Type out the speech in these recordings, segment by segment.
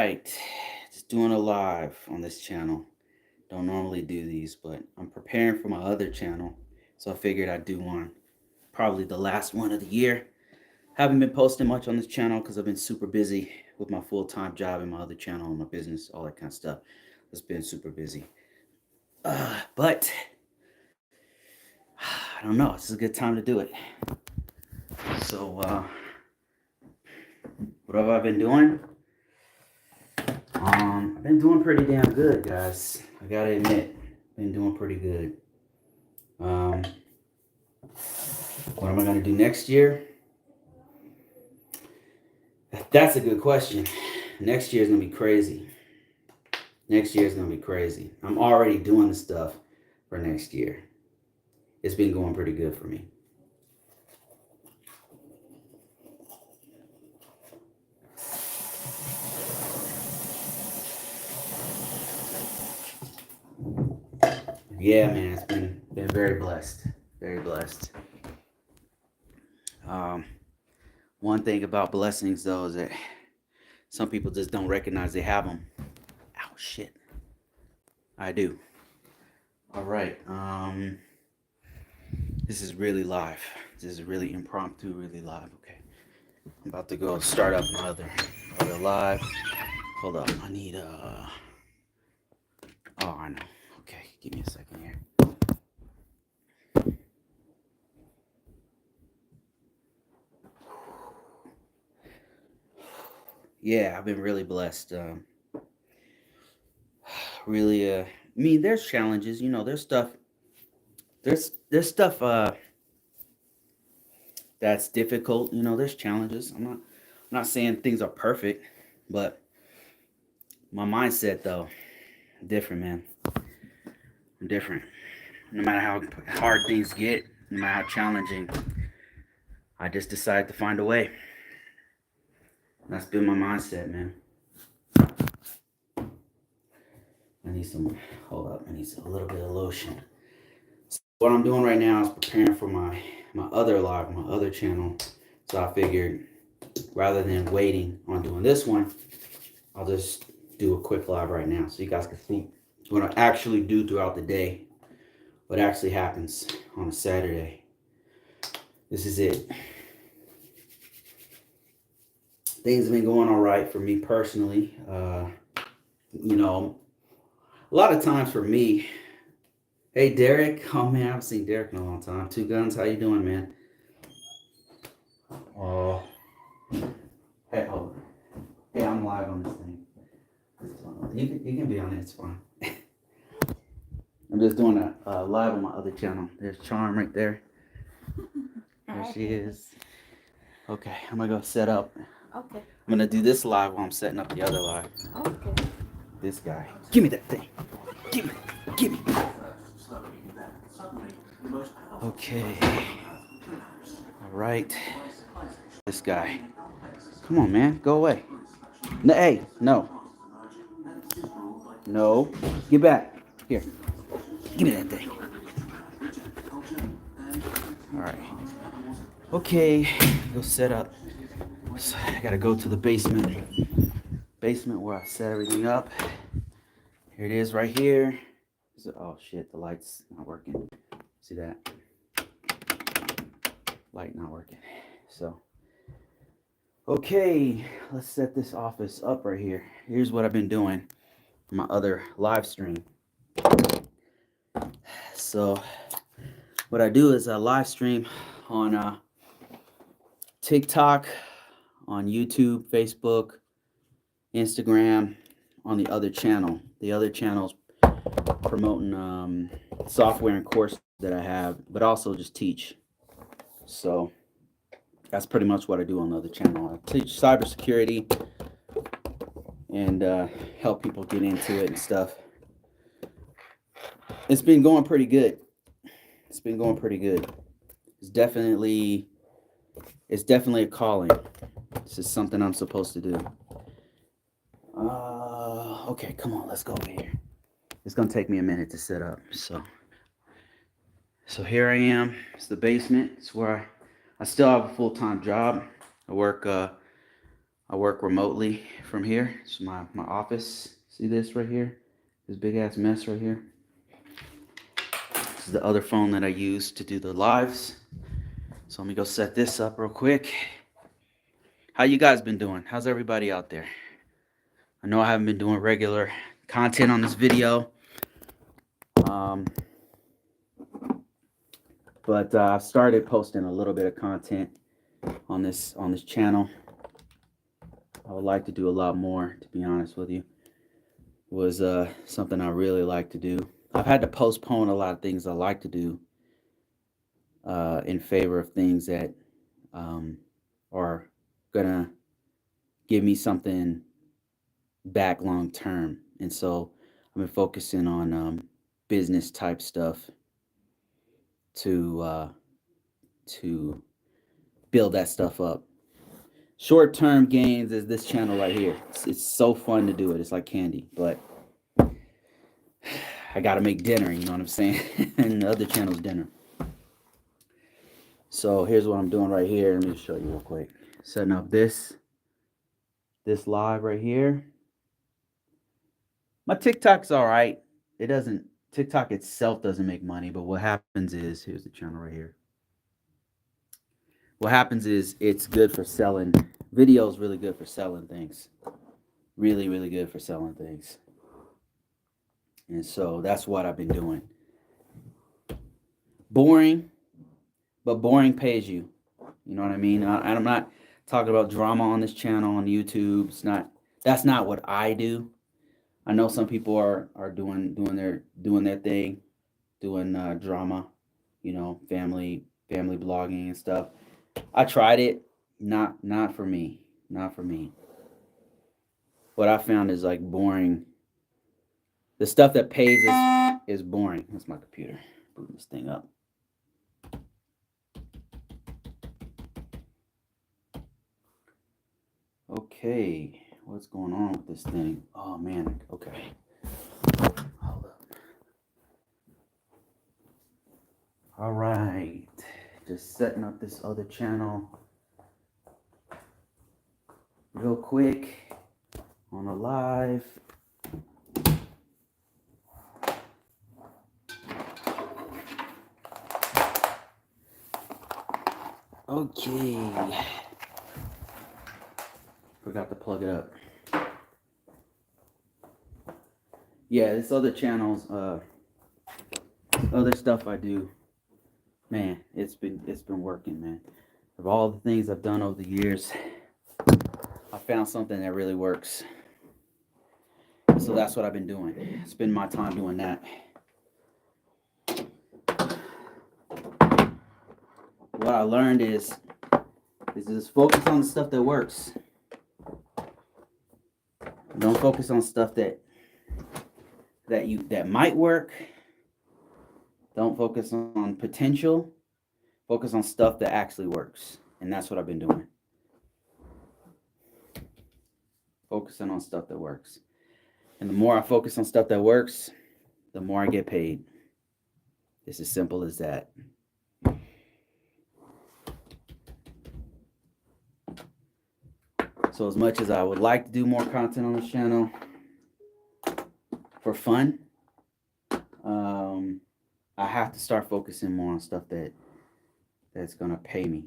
right, just doing a live on this channel. Don't normally do these, but I'm preparing for my other channel, so I figured I'd do one. Probably the last one of the year. Haven't been posting much on this channel because I've been super busy with my full-time job and my other channel and my business, all that kind of stuff. It's been super busy. But I don't know. This is a good time to do it. So, what have I been doing? I've been doing pretty damn good, guys. I gotta admit, been doing pretty good. Um, what am I gonna do next year? That's a good question. Next year is gonna be crazy. Next year is gonna be crazy. I'm already doing the stuff for next year. It's been going pretty good for me. Yeah, man, it's been very blessed. Very blessed. Um, One thing about blessings though is that some people just don't recognize they have them. Ow, shit. I do. All right. This is really live. This is really impromptu, really live. Okay. I'm about to go start up my other live. Hold up. I need oh, I know. Okay, give me a second here. Yeah, I've been really blessed. Really, I mean, there's challenges. You know, there's stuff. There's stuff that's difficult. You know, there's challenges. I'm not saying things are perfect, but my mindset though, different, man. I'm different. No matter how hard things get, no matter how challenging, I just decide to find a way. That's been my mindset, man. I need some. Hold up. I need a little bit of lotion. So what I'm doing right now is preparing for my other live, my other channel. So I figured rather than waiting on doing this one, I'll just do a quick live right now so you guys can see what I actually do throughout the day. What actually happens on a Saturday. This is it. Things have been going all right for me personally. You know, a lot of times for me. Hey Derek, oh man, I haven't seen Derek in a long time. Two Guns, how you doing, man? Oh, hey, hold on. Hey, I'm live on this thing. You can be on it. It's fine. I'm just doing a live on my other channel. There's Charm right there. There she is. Okay, I'm gonna go set up. Okay. I'm gonna do this live while I'm setting up the other live. Okay. This guy. Give me that thing. Give me. Give me. Okay. All right. This guy. Come on, man. Go away. No, hey, no. No. Get back. Here. Give me that thing. All right. Okay. Go set up. So I gotta go to the basement. Basement where I set everything up. Here it is right here. So, oh shit, the light's not working. See that? Light not working. So, okay, let's set this office up right here. Here's what I've been doing for my other live stream. So, what I do is I live stream on TikTok, on YouTube, Facebook, Instagram, on the other channel. The other channel's promoting software and courses that I have, but also just teach. So that's pretty much what I do on the other channel. I teach cybersecurity and help people get into it and stuff. It's been going pretty good. It's been going pretty good. It's definitely a calling. This is something I'm supposed to do. Okay, come on, let's go over here. It's gonna take me a minute to set up. So here I am. It's the basement. It's where I still have a full-time job. I work I work remotely from here. It's my office. See this right here? This big ass mess right here. This is the other phone that I use to do the lives. So let me go set this up real quick. How you guys been doing? How's everybody out there? I know I haven't been doing regular content on this video. But I've started posting a little bit of content on this channel. I would like to do a lot more, to be honest with you. It was something I really like to do. I've had to postpone a lot of things I like to do in favor of things that are gonna give me something back long term. And so I've been focusing on business type stuff to build that stuff up. Short term gains is this channel right here. It's so fun to do it. It's like candy, but I gotta make dinner, you know what I'm saying? And the other channel's dinner. So here's what I'm doing right here. Let me just show you real quick. Setting up this live right here. My TikTok's all right. TikTok itself doesn't make money, but what happens is, here's the channel right here. What happens is it's good for selling. Video is really good for selling things. Really, really good for selling things. And so that's what I've been doing. Boring, but boring pays you. You know what I mean? I'm not talking about drama on this channel on YouTube. That's not what I do. I know some people are doing their thing, doing drama, you know, family blogging and stuff. I tried it, not for me, not for me. What I found is like boring. The stuff that pays is boring. That's my computer. Booting this thing up. Okay, what's going on with this thing? Oh man, okay. Hold up. All right, just setting up this other channel real quick on a live. Okay. Forgot to plug it up. Yeah, this other channel's other stuff I do, man, it's been working, man. Of all the things I've done over the years, I found something that really works. So that's what I've been doing. Spend my time doing that. What I learned is just focus on the stuff that works. Don't focus on stuff that might work. Don't focus on potential. Focus on stuff that actually works. And that's what I've been doing. Focusing on stuff that works. And the more I focus on stuff that works, the more I get paid. It's as simple as that. So as much as I would like to do more content on this channel for fun, I have to start focusing more on stuff that's gonna pay me.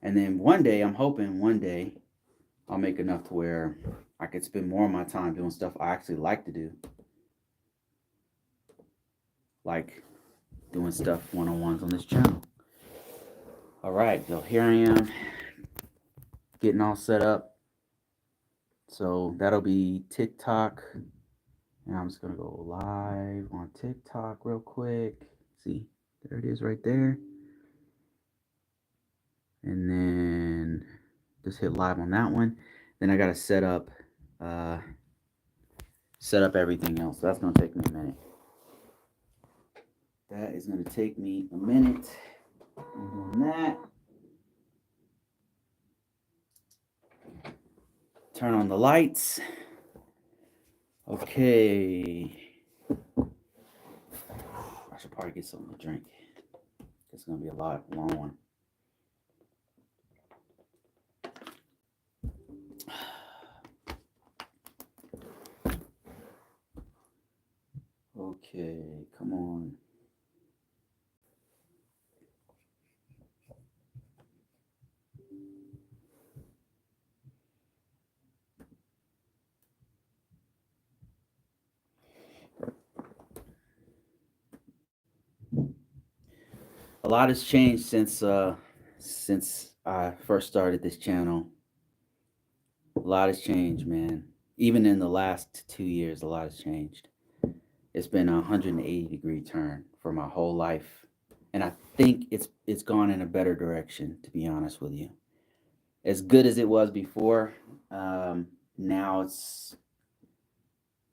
And then one day, I'm hoping one day I'll make enough to where I could spend more of my time doing stuff I actually like to do. Like doing stuff one-on-ones on this channel. All right, so here I am getting all set up. So that'll be TikTok. And I'm just gonna go live on TikTok real quick. See, there it is right there. And then just hit live on that one. Then I gotta set up everything else. That's gonna take me a minute. That is gonna take me a minute. I'm doing that. Turn on the lights. Okay. I should probably get something to drink. It's gonna be a long one. Okay, come on. A lot has changed since I first started this channel. A lot has changed, man. Even in the last 2 years, a lot has changed. It's been a 180-degree turn for my whole life, and I think it's gone in a better direction. To be honest with you, as good as it was before, now it's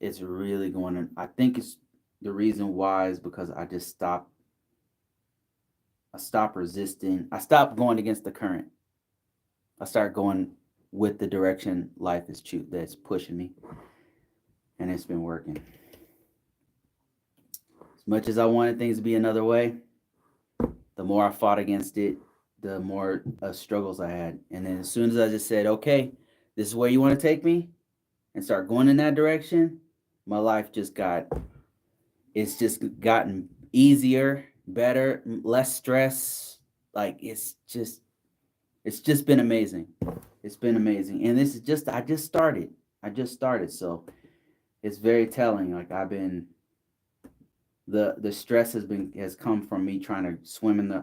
really going to. I think it's the reason why is because I stopped resisting. I stopped going against the current. I started going with the direction life is that's pushing me, and it's been working. As much as I wanted things to be another way, the more I fought against it, the more struggles I had. And then as soon as I just said, "Okay, this is where you want to take me," and start going in that direction, my life just got. It's just gotten easier, better, less stress. Like it's just been amazing. It's been amazing, and this is just I just started. So it's very telling. Like I've been the stress has come from me trying to swim in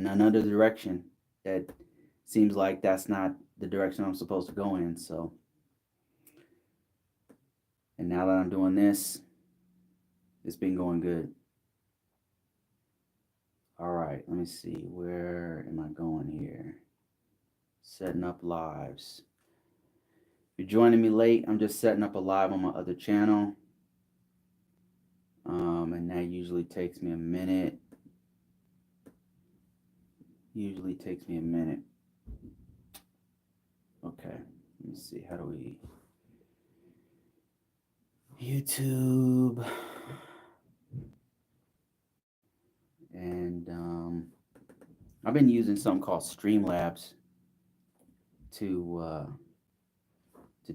another direction that seems like that's not the direction I'm supposed to go in. So, and now that I'm doing this, it's been going good. All right, let me see. Where am I going here? Setting up lives. If you're joining me late, I'm just setting up a live on my other channel. And that usually takes me a minute. Okay, let me see. How do we? YouTube. And I've been using something called Streamlabs to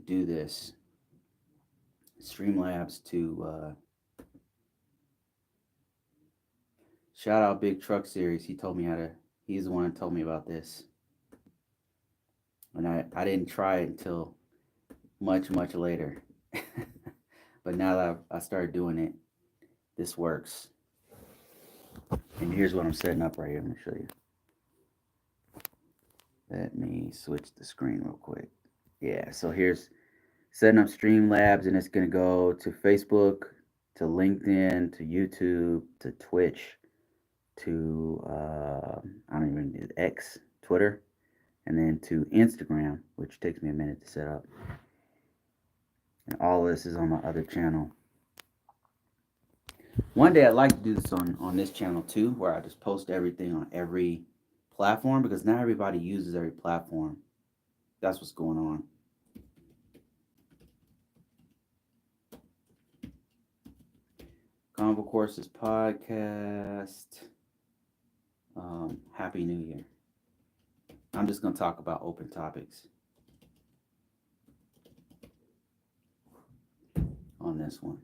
do this. Streamlabs to shout out Big Truck Series. He told me how to. He's the one that told me about this, and I didn't try it until much later. But now that I started doing it, this works. And here's what I'm setting up right here. Let me show you. Let me switch the screen real quick. Yeah, so here's setting up Streamlabs, and it's going to go to Facebook, to LinkedIn, to YouTube, to Twitch, to I don't even know, X, Twitter, and then to Instagram, which takes me a minute to set up. And all this is on my other channel. One day I'd like to do this on this channel too, where I just post everything on every platform, because not everybody uses every platform. That's what's going on. Convo Courses podcast. Happy New Year. I'm just going to talk about open topics on this one.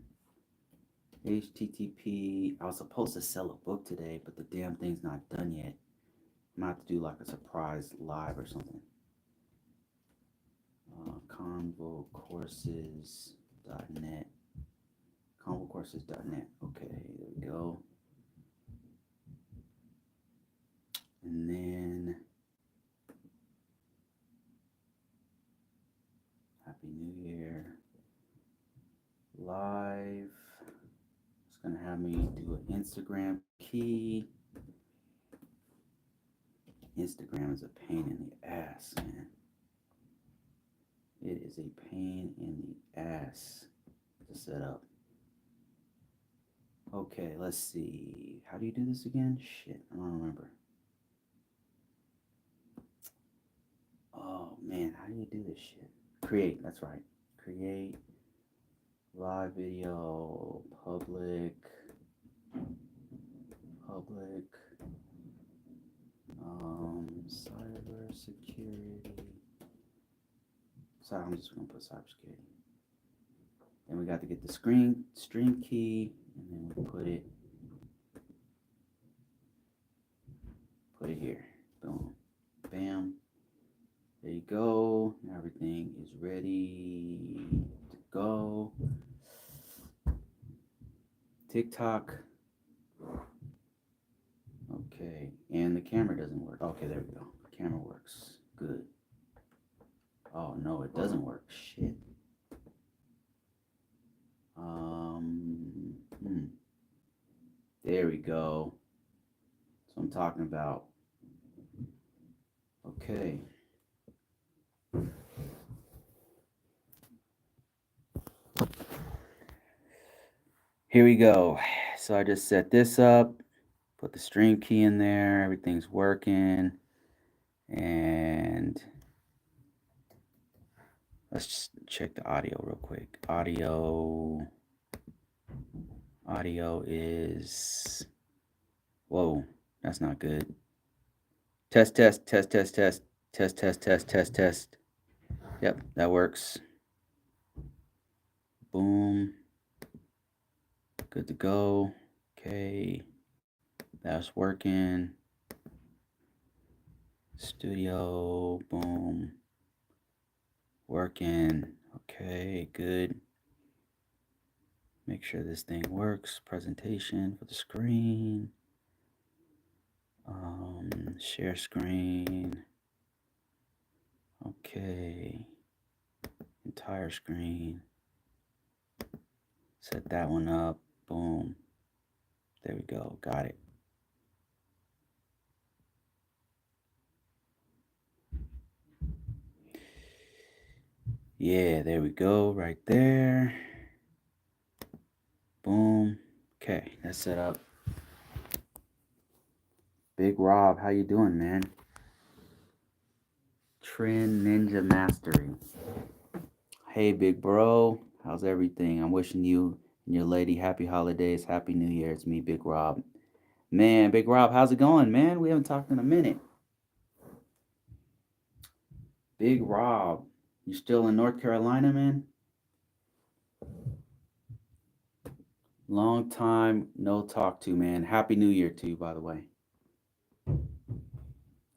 HTTP. I was supposed to sell a book today, but the damn thing's not done yet. I'm going to have to do like a surprise live or something. Convocourses.net. Convocourses.net. Okay, there we go. And then Happy New Year. Live. It's going to have me do an Instagram key. Instagram is a pain in the ass, man. It is a pain in the ass to set up. Okay, let's see. How do you do this again? Shit, I don't remember. Oh, man, how do you do this shit? Create, that's right. Create, live video, public, cyber security. So I'm just gonna put cybersecurity. Then we got to get the stream key, And then we put it here. Boom. Bam. There you go. Everything is ready to go. TikTok. Okay. And the camera doesn't work. Okay, there we go. The camera works. Good. Oh, no, it doesn't work. Shit. There we go. That's what I'm talking about. Okay. Here we go. So I just set this up, put the stream key in there, everything's working. And let's just check the audio real quick. Audio is, whoa, that's not good. Test. Yep, that works. Boom. Good to go. Okay, that's working. Studio, boom. Working. Okay, good. Make sure this thing works. Presentation for the screen. Share screen. Okay. Entire screen. Set that one up. Boom. There we go. Got it. Yeah, there we go. Right there. Boom. Okay, that's set up. Big Rob, how you doing, man? Trend Ninja Mastery. Hey, big bro. How's everything? I'm wishing you and your lady happy holidays, happy New Year. It's me, Big Rob. Man, Big Rob, how's it going, man? We haven't talked in a minute. Big Rob, you still in North Carolina, man? Long time no talk to, man. Happy New Year to you, by the way.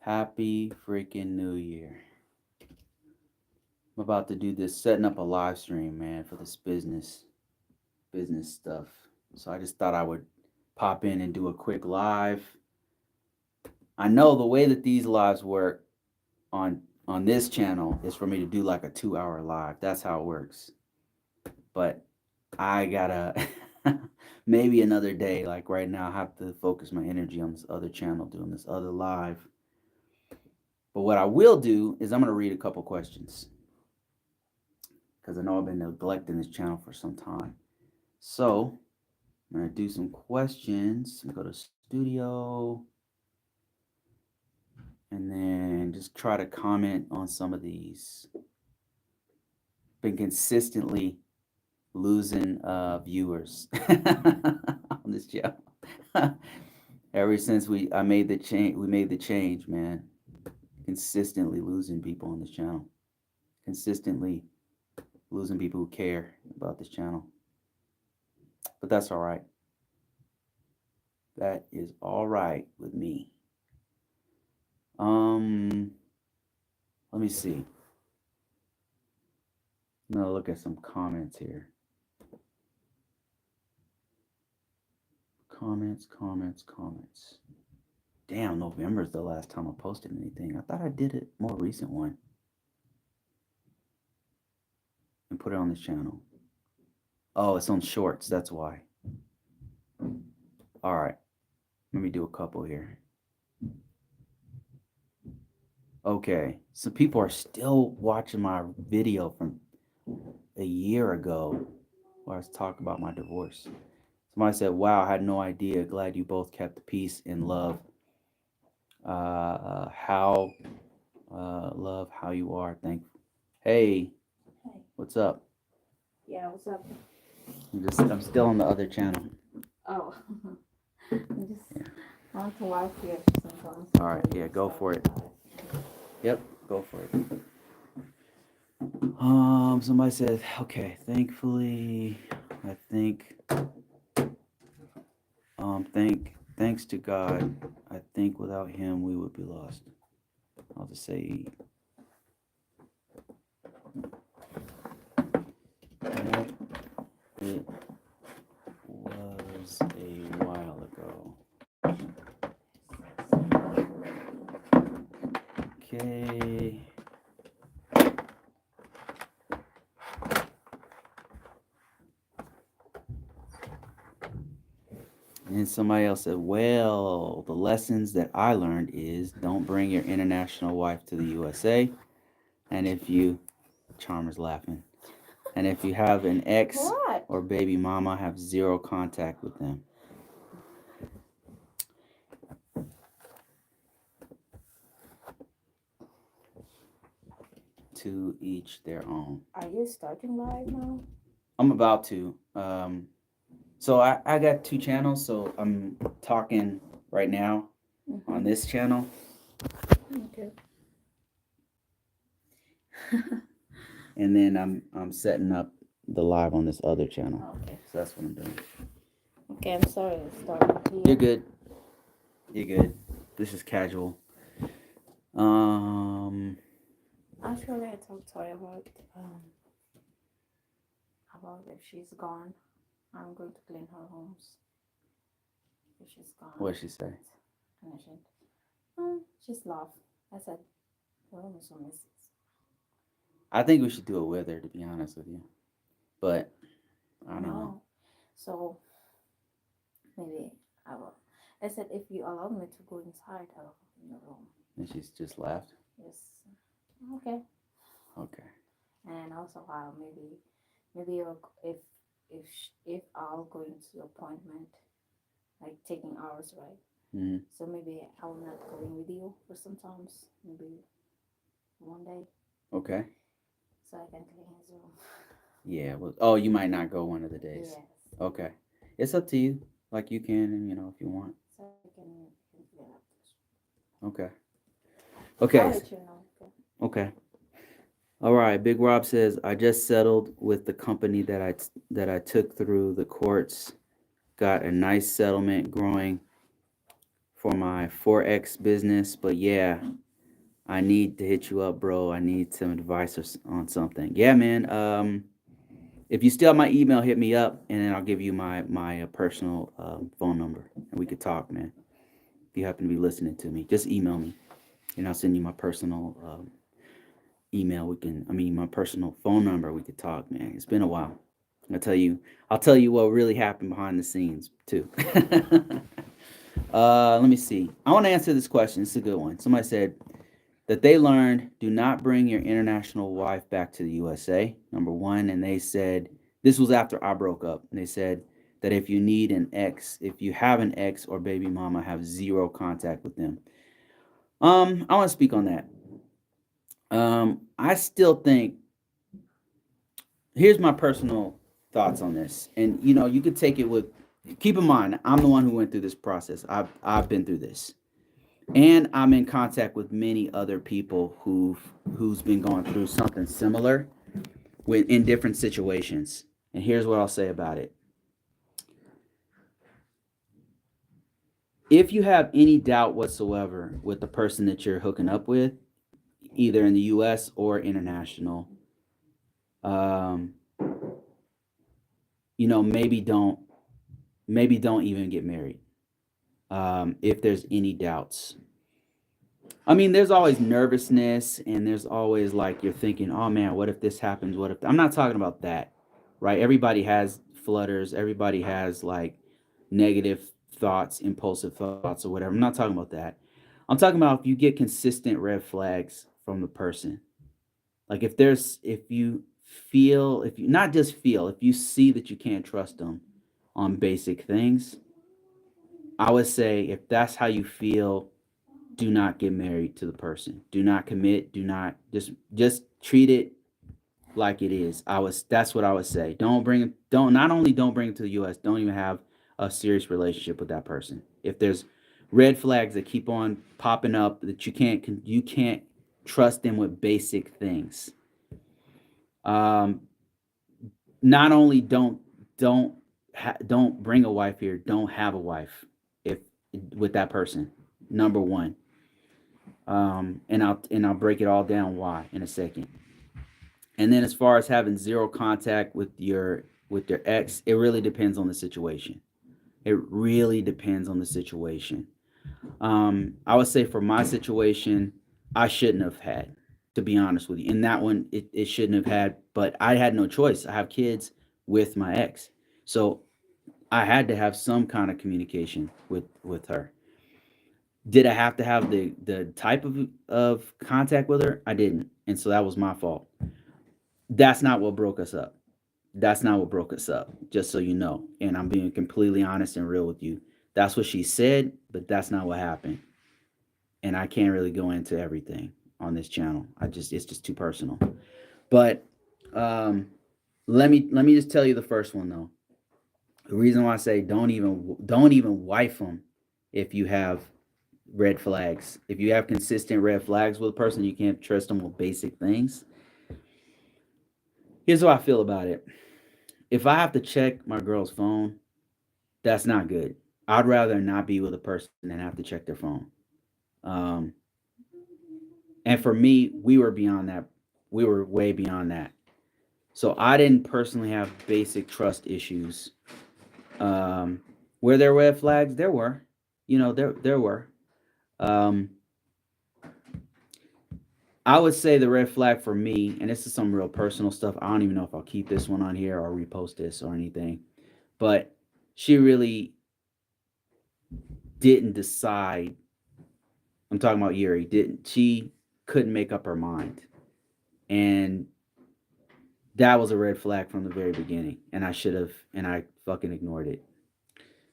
Happy freaking New Year. I'm about to do this, setting up a live stream, man, for this business stuff. So I just thought I would pop in and do a quick live. I know the way that these lives work on this channel is for me to do like a 2-hour live. That's how it works. But I gotta maybe another day, like right now, I have to focus my energy on this other channel, doing this other live. But what I will do is I'm gonna read a couple questions, because I know I've been neglecting this channel for some time. So I'm gonna do some questions and go to studio and then just try to comment on some of these. Been consistently losing viewers on this channel. Ever since we made the change, man. Consistently losing people on this channel. Consistently losing people who care about this channel. But that's all right. That is all right with me. Let me see. I'm gonna look at some comments here. Comments. Damn, November is the last time I posted anything. I thought I did a more recent one and put it on this channel. Oh, it's on shorts. That's why. All right. Let me do a couple here. Okay. So people are still watching my video from a year ago where I was talking about my divorce. Somebody said, wow, I had no idea. Glad you both kept the peace and love. Love how you are. Thankful. Hey. What's up? Yeah, what's up? I'm still on the other channel. Oh. I want to watch you sometimes. All right, yeah, go for it. Yep, go for it. Somebody said, okay, thankfully, I think Thanks to God, I think without him we would be lost. I'll just say that it was a while ago. Okay. And somebody else said, well, the lessons that I learned is don't bring your international wife to the USA. And if you, Charmer's laughing, and if you have an ex What? or baby mama, have zero contact with them. To each their own. Are you starting live now? I'm about to. So I got 2 channels, so I'm talking right now on this channel. Okay. And then I'm setting up the live on this other channel. Okay. So that's what I'm doing. Okay, I'm sorry. Starting You're good. You're good. This is casual. Actually, I talked to her about if she's gone, I'm going to clean her homes. If she's gone. What'd she say? And I said, she's laughed. I said, the room is so messy. I think we should do it with her, to be honest with you. But I don't know. So maybe I will. I said, if you allow me to go inside, I will go in your room. And she's just laughed. Yes. Okay. Okay. And also, maybe if I'll go into the appointment, like taking hours, right? Mm-hmm. So maybe I will not go in with you for sometimes, maybe one day. Okay. So I can clean his room. Yeah. Well, you might not go one of the days. Yes. Okay. It's up to you. Like you can, if you want. So I can clean up this. Okay. I'll Okay. let you know. Okay. All right. Big Rob says I just settled with the company that I took through the courts. Got a nice settlement growing for my Forex business, but yeah, I need to hit you up, bro. I need some advice on something. Yeah, man. If you still have my email, hit me up, and then I'll give you my personal phone number, and we could talk, man. If you happen to be listening to me, just email me, and I'll send you my personal email. My personal phone number. We could talk, man. It's been a while. I'll tell you what really happened behind the scenes too. Let me see. I want to answer this question. It's a good one. Somebody said that they learned do not bring your international wife back to the USA, number one. And they said, this was after I broke up. And they said that if you have an ex or baby mama, have zero contact with them. I want to speak on that. I still think, here's my personal thoughts on this. And, you could take it with, keep in mind, I'm the one who went through this process. I've been through this. And I'm in contact with many other people who's been going through something similar in different situations. And here's what I'll say about it. If you have any doubt whatsoever with the person that you're hooking up with, either in the US or international, maybe don't even get married. If there's any doubts. There's always nervousness, and there's always like you're thinking, oh man, what if this happens? What if I'm not talking about that, right? Everybody has flutters, everybody has like negative thoughts, impulsive thoughts, or whatever. I'm not talking about that. I'm talking about if you get consistent red flags from the person. Like if you not just feel, if you see that you can't trust them on basic things, I would say if that's how you feel, do not get married to the person. Do not commit. Do not just treat it like it is. That's what I would say. Don't bring it to the US. Don't even have a serious relationship with that person. If there's red flags that keep on popping up that you can't trust them with basic things. Not only don't don't bring a wife here. Don't have a wife if with that person. Number one. And I'll break it all down why in a second. And then as far as having zero contact with your ex, it really depends on the situation. It really depends on the situation. I would say for my situation, I shouldn't have had, to be honest with you. In that one, it shouldn't have had, but I had no choice. I have kids with my ex. So I had to have some kind of communication with her. Did I have to have the type of contact with her? I didn't. And so that was my fault. That's not what broke us up. That's not what broke us up, just so you know. And I'm being completely honest and real with you. That's what she said, but that's not what happened. And I can't really go into everything on this channel. It's just too personal. But um let me just tell you the first one though. The reason why I say don't even wife them if you have red flags. If you have consistent red flags with a person, you can't trust them with basic things. Here's how I feel about it. If I have to check my girl's phone, that's not good. I'd rather not be with a person than have to check their phone. Um, and for me, we were beyond that. We were way beyond that. So I didn't personally have basic trust issues. Um, were there red flags? There were. There were. Um, I would say the red flag for me, and this is some real personal stuff. I don't even know if I'll keep this one on here or repost this or anything, but she really didn't decide. I'm talking about Yuri. Didn't she? Couldn't make up her mind, and that was a red flag from the very beginning. And I should have, and I fucking ignored it.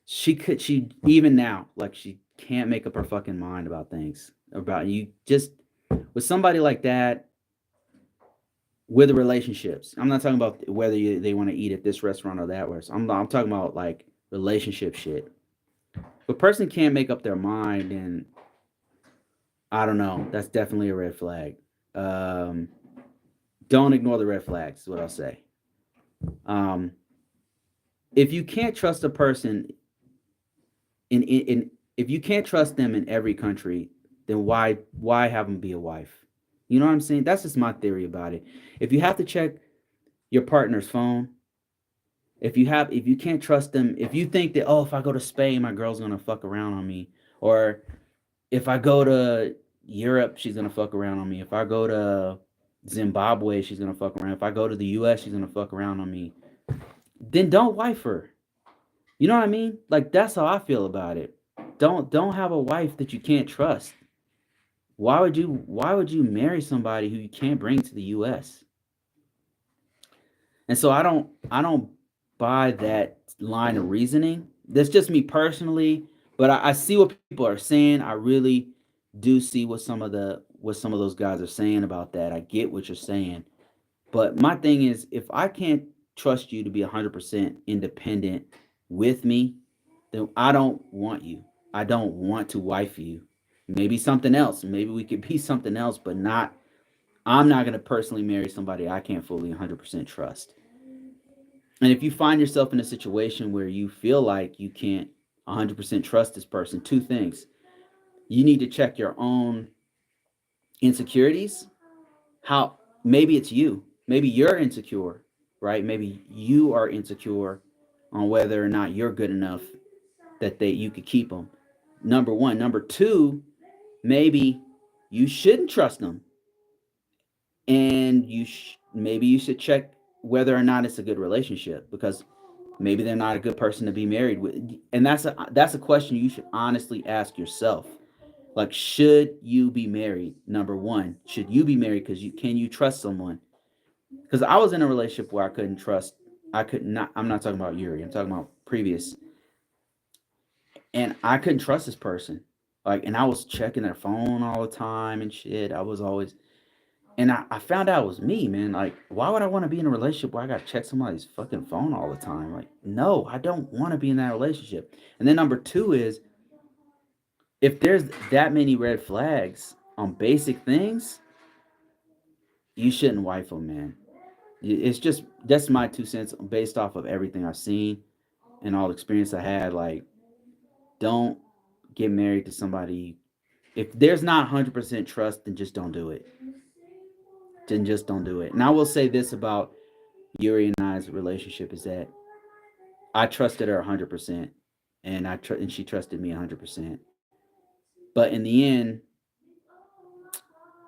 She even now, like she can't make up her fucking mind about things. About you, just with somebody like that, with relationships. I'm not talking about whether they want to eat at this restaurant or that restaurant. I'm talking about like relationship shit. If a person can't make up their mind, and I don't know, that's definitely a red flag. Um, don't ignore the red flags. Is what I'll say. Um, if you can't trust a person in if you can't trust them in every country, then why have them be a wife? You know what I'm saying? That's just my theory about it. If you have to check your partner's phone, if you can't trust them, if you think that, oh, if I go to Spain my girl's gonna fuck around on me, or if I go to Europe she's gonna fuck around on me, if I go to Zimbabwe she's gonna fuck around, if I go to the US she's gonna fuck around on me, then don't wife her. You know what I mean? Like that's how I feel about it. Don't have a wife that you can't trust. Why would you marry somebody who you can't bring to the US? And so I don't buy that line of reasoning. That's just me personally, but I see what people are saying. I really do see what some of those guys are saying about that. I get what you're saying. But my thing is, if I can't trust you to be 100% independent with me, then I don't want you. I don't want to wife you. Maybe something else. Maybe we could be something else, but not. I'm not going to personally marry somebody I can't fully 100% trust. And if you find yourself in a situation where you feel like you can't 100% trust this person, two things. You need to check your own insecurities. How maybe it's you. Maybe you're insecure, right? Maybe you are insecure on whether or not you're good enough that they you could keep them. Number one. Number two, maybe you shouldn't trust them, and maybe you should check whether or not it's a good relationship, because maybe they're not a good person to be married with. And that's a question you should honestly ask yourself. Like, should you be married? Number one, should you be married? Because can you trust someone? Because I was in a relationship where I couldn't trust. I could not. I'm not talking about Yuri. I'm talking about previous. And I couldn't trust this person. Like, and I was checking their phone all the time and shit. I was always, and I found out it was me, man. Like, why would I want to be in a relationship where I got to check somebody's fucking phone all the time? Like, no, I don't want to be in that relationship. And then number two is, if there's that many red flags on basic things, you shouldn't wife them, man. It's just, that's my 2 cents based off of everything I've seen. and all the experience I had, like, don't get married to somebody. If there's not 100% trust, then just don't do it. Then just don't do it. And I will say this about Yuri and I's relationship is that I trusted her 100%, and and she trusted me 100%. But in the end,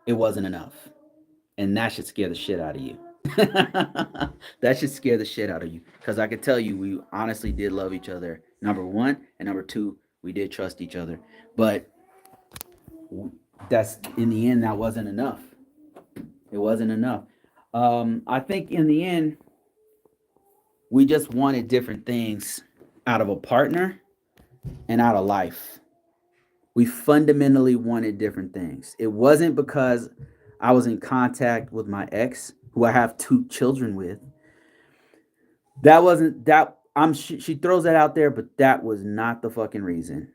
it wasn't enough, and that should scare the shit out of you. That should scare the shit out of you, because I could tell you we honestly did love each other. Number one, and number two, we did trust each other. But that's in the end, that wasn't enough. It wasn't enough. I think in the end, we just wanted different things out of a partner and out of life. We fundamentally wanted different things. It wasn't because I was in contact with my ex, who I have 2 children with. That wasn't that. She throws that out there, but that was not the fucking reason.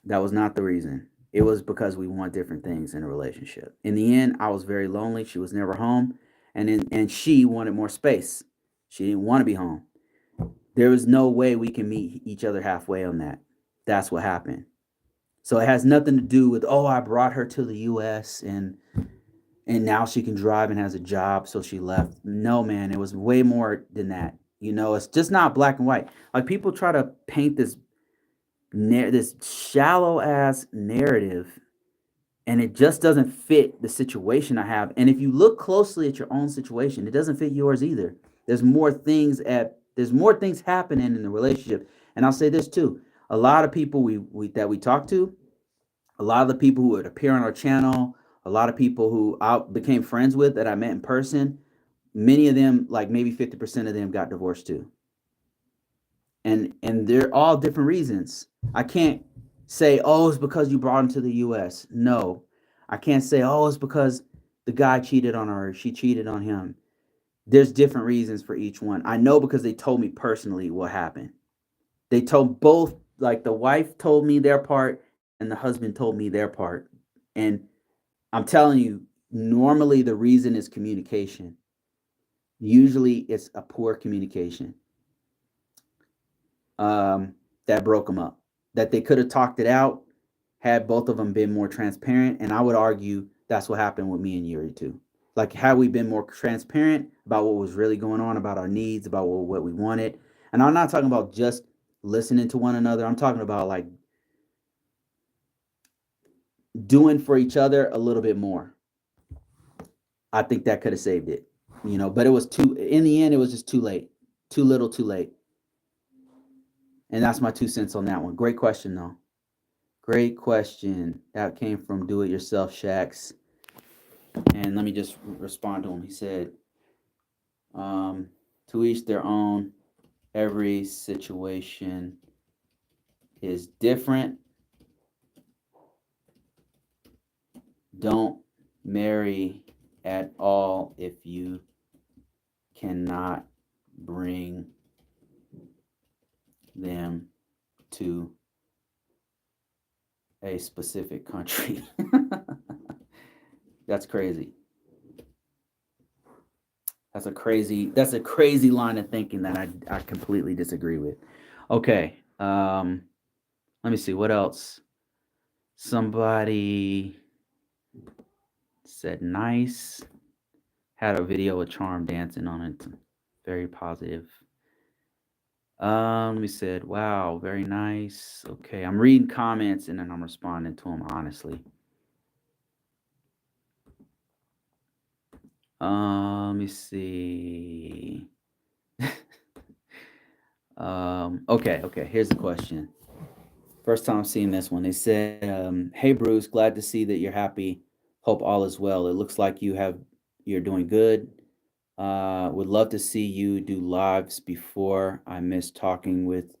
That was not the reason. It was because we want different things in a relationship. In the end, I was very lonely. She was never home, and she wanted more space. She didn't want to be home. There was no way we can meet each other halfway on that. That's what happened. So it has nothing to do with, oh, I brought her to the US and now she can drive and has a job, so she left. No, man, it was way more than that. You know, it's just not black and white. Like, people try to paint this shallow ass narrative, and it just doesn't fit the situation I have. And if you look closely at your own situation, it doesn't fit yours either. There's more things happening in the relationship. And I'll say this too. A lot of people we that we talk to, a lot of the people who would appear on our channel, a lot of people who I became friends with that I met in person, many of them, like maybe 50% of them, got divorced too. And they're all different reasons. I can't say, oh, it's because you brought him to the US. No. I can't say, oh, it's because the guy cheated on her, she cheated on him. There's different reasons for each one. I know because they told me personally what happened. They told both, like the wife told me their part and the husband told me their part. And I'm telling you, normally the reason is communication. Usually it's a poor communication, that broke them up. That they could have talked it out had both of them been more transparent. And I would argue that's what happened with me and Yuri too. Like, had we been more transparent about what was really going on, about our needs, about what we wanted. And I'm not talking about just listening to one another. I'm talking about like doing for each other a little bit more. I think that could have saved it, but it was in the end, it was just too late. Too little, too late. And that's my 2 cents on that one. Great question, though. Great question. That came from Do It Yourself Shacks. And let me just respond to him. He said, to each their own. Every situation is different. Don't marry at all if you cannot bring them to a specific country. That's crazy. That's a crazy line of thinking that I completely disagree with. Okay. Let me see what else. Somebody said nice. Had a video with Charm dancing on it. Very positive. Let me said, wow, very nice. Okay, I'm reading comments and then I'm responding to them honestly. Let me see. Okay. Here's the question. First time seeing this one. They said, "Hey Bruce, glad to see that you're happy. Hope all is well. It looks like you're doing good. Would love to see you do lives before. I miss talking with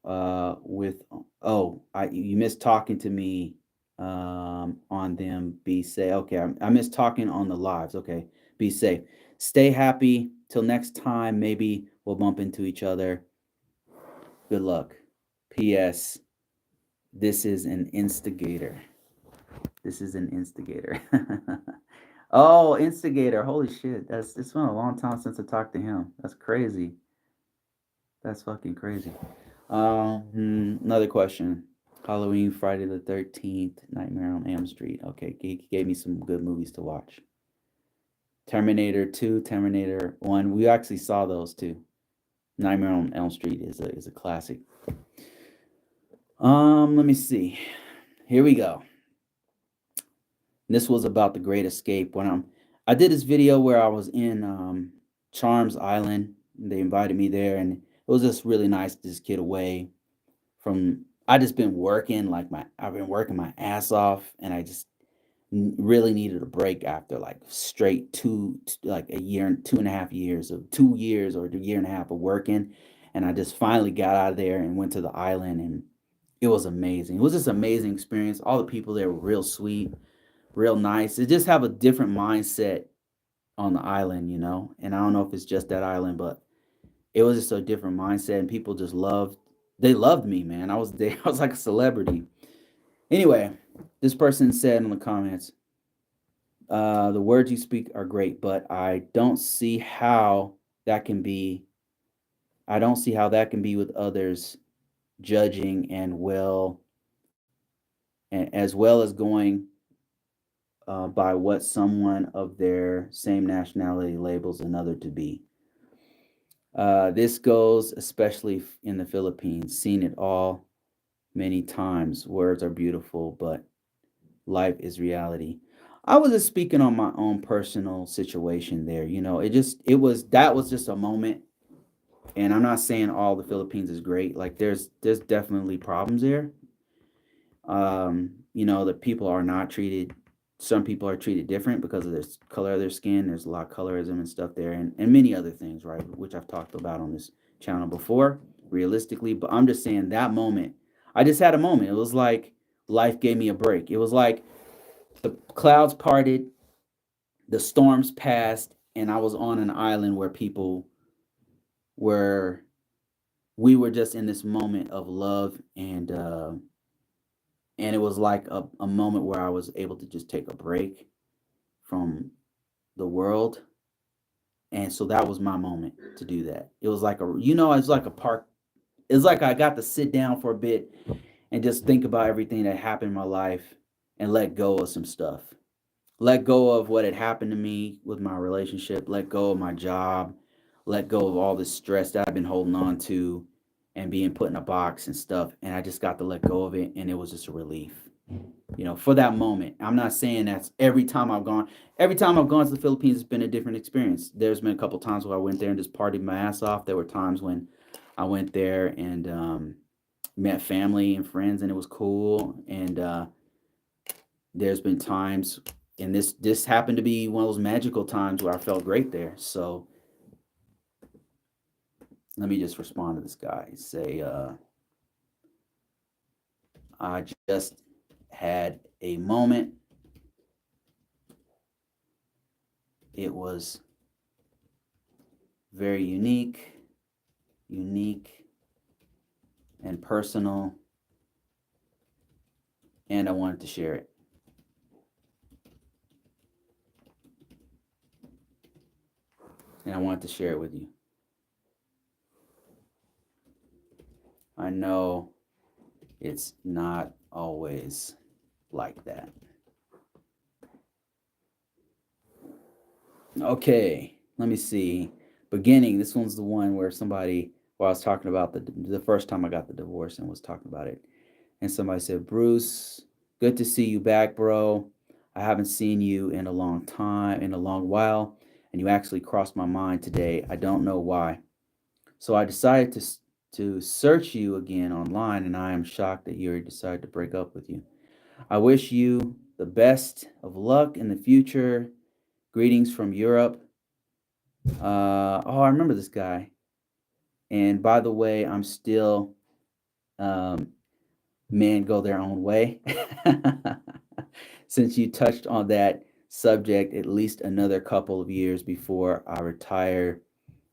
oh I you miss talking to me on them. Be safe. Okay, I miss talking on the lives. Okay, be safe. Stay happy. Till next time. Maybe we'll bump into each other. Good luck. P.S. This is an instigator. This is an instigator." Oh, instigator. Holy shit. It's been a long time since I talked to him. That's crazy. That's fucking crazy. Another question. Halloween, Friday the 13th, Nightmare on Elm Street. Okay, he gave me some good movies to watch. Terminator 2, Terminator 1. We actually saw those too. Nightmare on Elm Street is a classic. Let me see. Here we go. This was about the Great Escape. I did this video where I was in Charms Island. They invited me there, and it was just really nice to just get away from. I just been working I've been working my ass off, and I just really needed a break after like straight like a year and 2.5 years of 2 years or a year and a half of working, and I just finally got out of there and went to the island, and it was amazing. It was just an amazing experience. All the people there were real sweet, real nice. They just have a different mindset on the island, and I don't know if it's just that island, but it was just a different mindset, and people just loved me, man. I was there. I was like a celebrity. Anyway, this person said in the comments, the words you speak are great, but that can be I don't see how that can be with others judging and as well as going by what someone of their same nationality labels another to be. This goes especially in the Philippines. Seen it all many times. Words are beautiful, but life is reality. I was just speaking on my own personal situation there. That was just a moment. And I'm not saying all the Philippines is great. Like there's definitely problems there. The people are not treated. Some people are treated different because of their color of their skin. There's a lot of colorism and stuff there, and many other things, right? Which I've talked about on this channel before, realistically. But I'm just saying that moment, I just had a moment. It was like life gave me a break. It was like the clouds parted, the storms passed, and I was on an island where were we were just in this moment of love, and it was like a moment where I was able to just take a break from the world. And so that was my moment to do that. It was like it's like a park. It's like I got to sit down for a bit and just think about everything that happened in my life and let go of some stuff. Let go of what had happened to me with my relationship, let go of my job, let go of all this stress that I've been holding on to and being put in a box and stuff. And I just got to let go of it. And it was just a relief, for that moment. I'm not saying that's every time I've gone to the Philippines, it's been a different experience. There's been a couple times where I went there and just partied my ass off. There were times when I went there and met family and friends, and it was cool. And there's been times, and this happened to be one of those magical times where I felt great there. So let me just respond to this guy. Say, I just had a moment. It was very unique and personal, and I wanted to share it. And I wanted to share it with you. I know it's not always like that. Okay, let me see. Beginning, this one's the one where I was talking about the first time I got the divorce and was talking about it. And somebody said, Bruce, good to see you back, bro. I haven't seen you in a long while, and you actually crossed my mind today. I don't know why. So I decided to search you again online, and I am shocked that you decided to break up with you. I wish you the best of luck in the future. Greetings from Europe. I remember this guy. And by the way, I'm still men go their own way. Since you touched on that subject, at least another couple of years before I retire,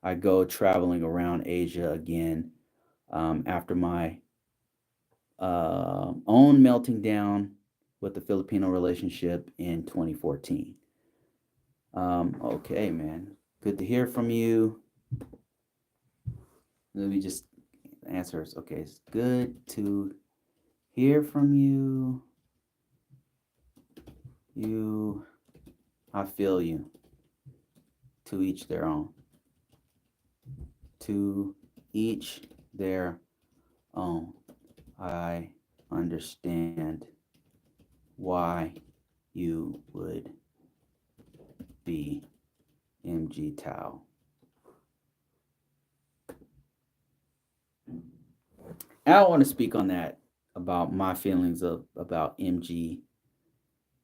I go traveling around Asia again after my own melting down with the Filipino relationship in 2014. Okay, man. Good to hear from you. Let me just answer. Okay, it's good to hear from you. You, I feel you. To each their own. To each their own. I understand why you would be MG Tau. I don't want to speak on that about my feelings of about MG.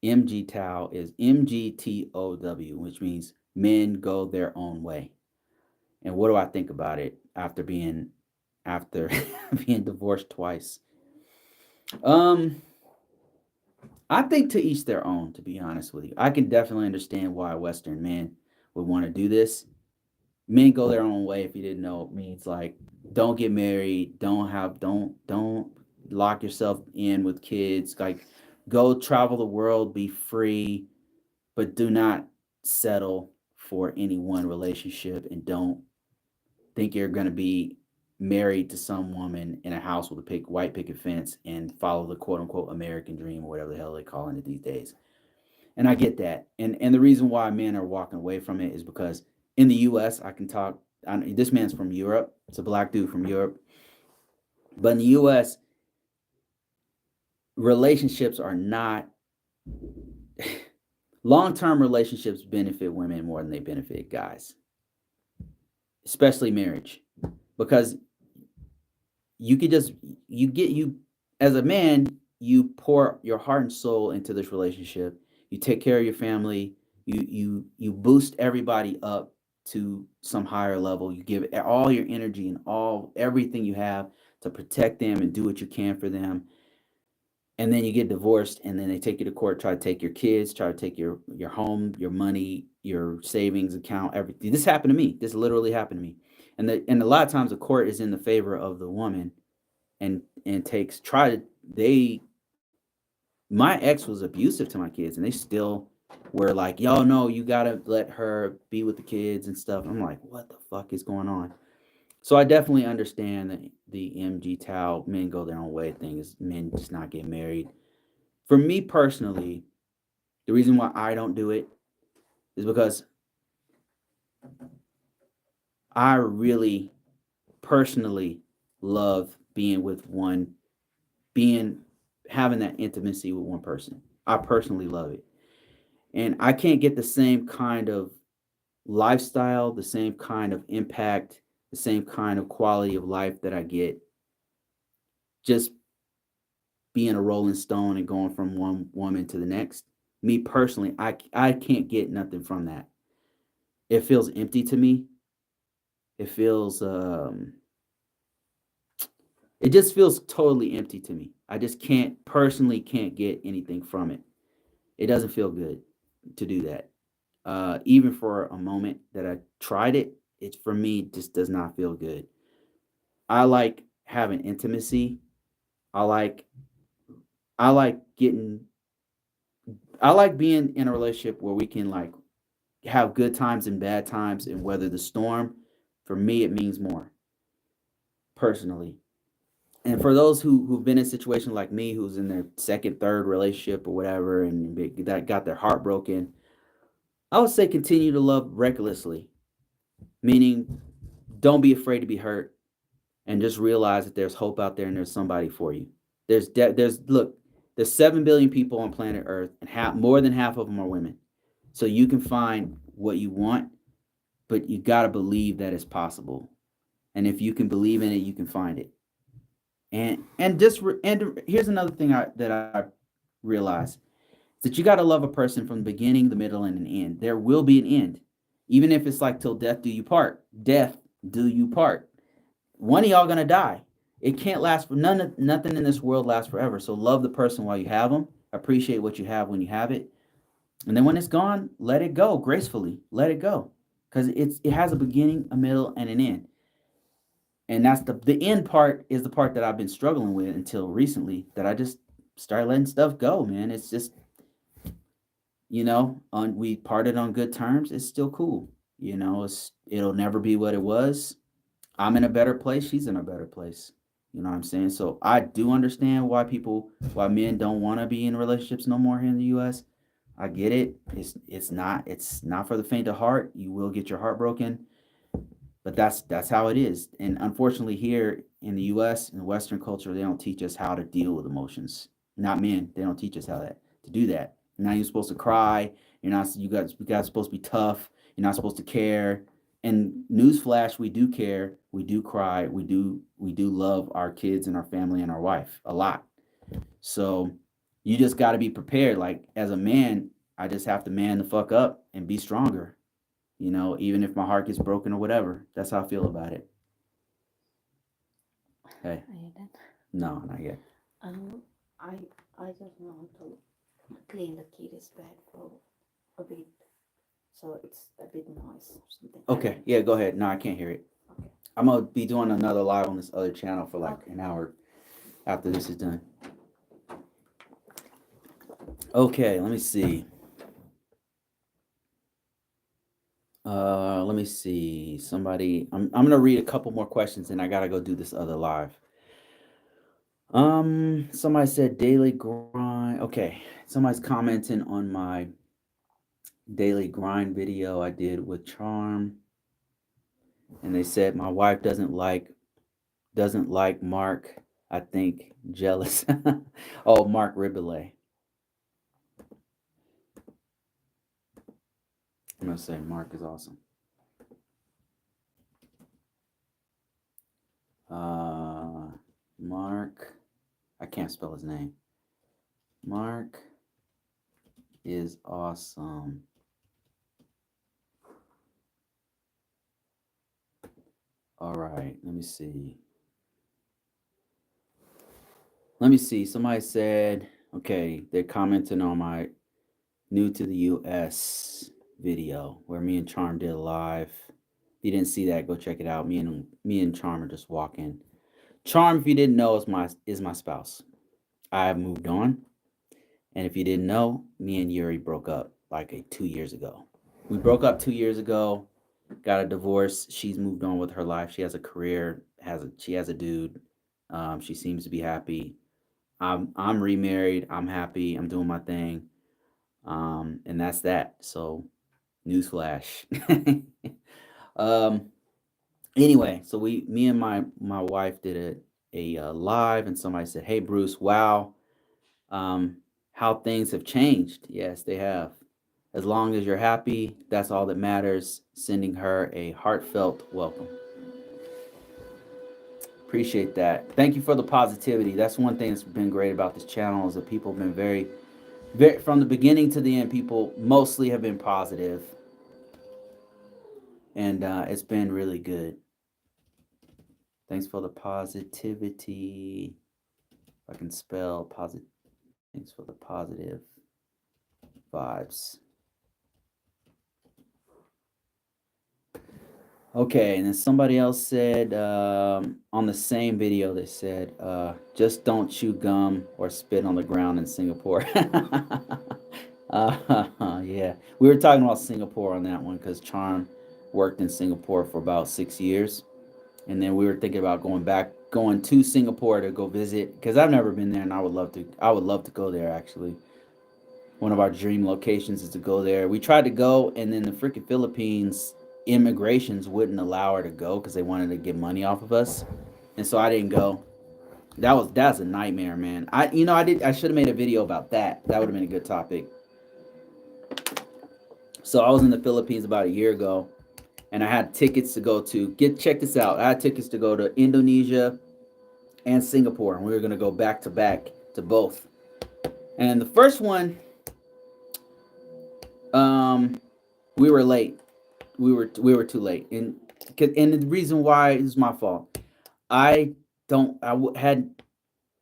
MG Tau is MGTOW, which means men go their own way. And what do I think about it after being divorced twice? Um, I think to each their own, to be honest with you. I can definitely understand why Western men would want to do this. Men go their own way, if you didn't know, it means like don't get married, don't lock yourself in with kids, like go travel the world, be free, but do not settle for any one relationship and don't think you're going to be married to some woman in a house with a white picket fence and follow the quote unquote American dream or whatever the hell they're calling it these days. And I get that. And the reason why men are walking away from it is because in the US, I can talk. This man's from Europe. It's a black dude from Europe. But in the US, relationships are not long term relationships benefit women more than they benefit guys, especially marriage. Because you could just you as a man, you pour your heart and soul into this relationship. You take care of your family. You boost everybody up to some higher level. You give all your energy and all everything you have to protect them and do what you can for them. And then you get divorced, and then they take you to court, try to take your kids, try to take your home, your money, your savings account, everything. This happened to me. This literally happened to me. And a lot of times the court is in the favor of the woman and takes try to they my ex was abusive to my kids, and they still were like, yo, no, you gotta let her be with the kids and stuff. I'm like, what the fuck is going on? So I definitely understand the MG Tau men go their own way thing is men just not get married. For me personally, the reason why I don't do it is because I really personally love being with one, being having that intimacy with one person. I personally love it. And I can't get the same kind of lifestyle, the same kind of impact, the same kind of quality of life that I get just being a rolling stone and going from one woman to the next. Me personally, I can't get nothing from that. It feels empty to me. It feels it just feels totally empty to me. I just can't get anything from it. It doesn't feel good to do that. Even for a moment that I tried it, it for me just does not feel good. I like having intimacy. I like I like getting I like being in a relationship where we can like have good times and bad times and weather the storm. For me, it means more personally. And for those who've been in a situation like me, who's in their second, third relationship or whatever, and that got their heart broken, I would say continue to love recklessly, meaning don't be afraid to be hurt, and just realize that there's hope out there and there's somebody for you. There's look, there's 7 billion people on planet Earth, and more than half of them are women. So you can find what you want, but you gotta believe that it's possible. And if you can believe in it, you can find it. And here's another thing that I realized that you got to love a person from the beginning, the middle, and an end. There will be an end, even if it's like till death do you part. Death do you part. One of y'all gonna die. It can't last for nothing in this world lasts forever. So love the person while you have them. Appreciate what you have when you have it, and then when it's gone, let it go gracefully. Let it go, because it has a beginning, a middle, and an end. And that's the end part is the part that I've been struggling with until recently. That I just started letting stuff go, man. It's just on we parted on good terms. It's still cool. It'll never be what it was. I'm in a better place, she's in a better place. You know what I'm saying? So I do understand why men don't want to be in relationships no more here in the US. I get it. It's not for the faint of heart. You will get your heart broken, but that's how it is. And unfortunately, here in the U.S. in Western culture, they don't teach us how to deal with emotions. Not men. They don't teach us how to do that. Now you're supposed to cry. You guys supposed to be tough. You're not supposed to care. And newsflash, we do care. We do cry. We do love our kids and our family and our wife a lot. So you just got to be prepared. Like as a man, I just have to man the fuck up and be stronger. Even if my heart gets broken or whatever. That's how I feel about it. Hey, Are you done? no, not yet. Um, I I just want to clean the kitty's bed for a bit, so it's a bit noise or something. Okay, yeah, go ahead. No, I can't hear it. Okay. I'm gonna be doing another live on this other channel for like Okay. an hour after this is done. Okay, let me see. Let me see. I'm gonna read a couple more questions and I gotta go do this other live. Somebody said daily grind. Okay, somebody's commenting on my daily grind video I did with Charm, and they said my wife doesn't like Mark. I think jealous. Oh, Mark Ribelay. I'm gonna say Mark is awesome. Mark. I can't spell his name. Mark is awesome. All right, let me see. Somebody said, okay, they're commenting on my new to the US video where me and Charm did a live. If you didn't see that, go check it out. Me and Charm are just walking. Charm, if you didn't know, is my spouse. I have moved on. And if you didn't know, me and Yuri broke up like 2 years ago. We broke up 2 years ago, got a divorce. She's moved on with her life. She has a career, she has a dude. She seems to be happy. I'm remarried. I'm happy. I'm doing my thing. And that's that. So newsflash. um anyway, so me and my wife did a live, and somebody said, "Hey Bruce, wow, um, how things have changed." Yes, they have. As long as you're happy, that's all that matters. Sending her a heartfelt welcome. Appreciate that. Thank you for the positivity. That's one thing that's been great about this channel is that people have been very, very from the beginning to the end. People mostly have been positive, and it's been really good. Thanks for the positivity. If I can spell positive. Thanks for the positive vibes. Okay, and then somebody else said on the same video, they said, just don't chew gum or spit on the ground in Singapore. Yeah, we were talking about Singapore on that one because Charm worked in Singapore for about 6 years. And then we were thinking about going to Singapore to go visit because I've never been there and I would love to go there actually. One of our dream locations is to go there. We tried to go, and then the freaking Philippines immigrations wouldn't allow her to go because they wanted to get money off of us, and so I didn't go. That's a nightmare, man. I should have made a video about that. That would have been a good topic. So I was in the Philippines about a year ago, and I had tickets to go to check this out. I had tickets to go to Indonesia and Singapore, and we were gonna go back to both. And the first one, we were late. We were too late, and the reason why is my fault. I don't I w- had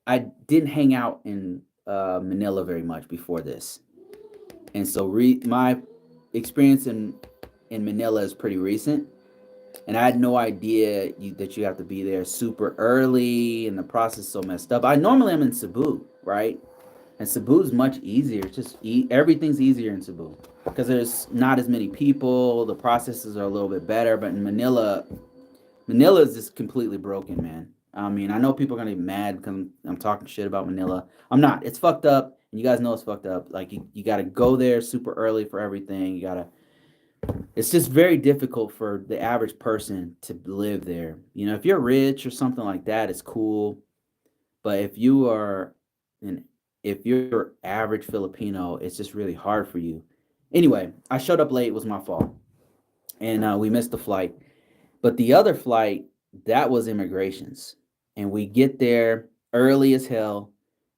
I didn't hang out in Manila very much before this, and so my experience in Manila is pretty recent, and I had no idea that you have to be there super early, and the process is so messed up. I normally am in Cebu, right? And Cebu is much easier. It's just everything's easier in Cebu because there's not as many people. The processes are a little bit better, but in Manila, Manila is just completely broken, man. I mean, I know people are gonna be mad because I'm talking shit about Manila. I'm not. It's fucked up, and you guys know it's fucked up. Like you got to go there super early for everything. You gotta. It's just very difficult for the average person to live there. You know, if you're rich or something like that, it's cool. But if you are an if you're average Filipino, it's just really hard for you. Anyway, I showed up late. It was my fault, and we missed the flight. But the other flight, that was immigrations. And we get there early as hell.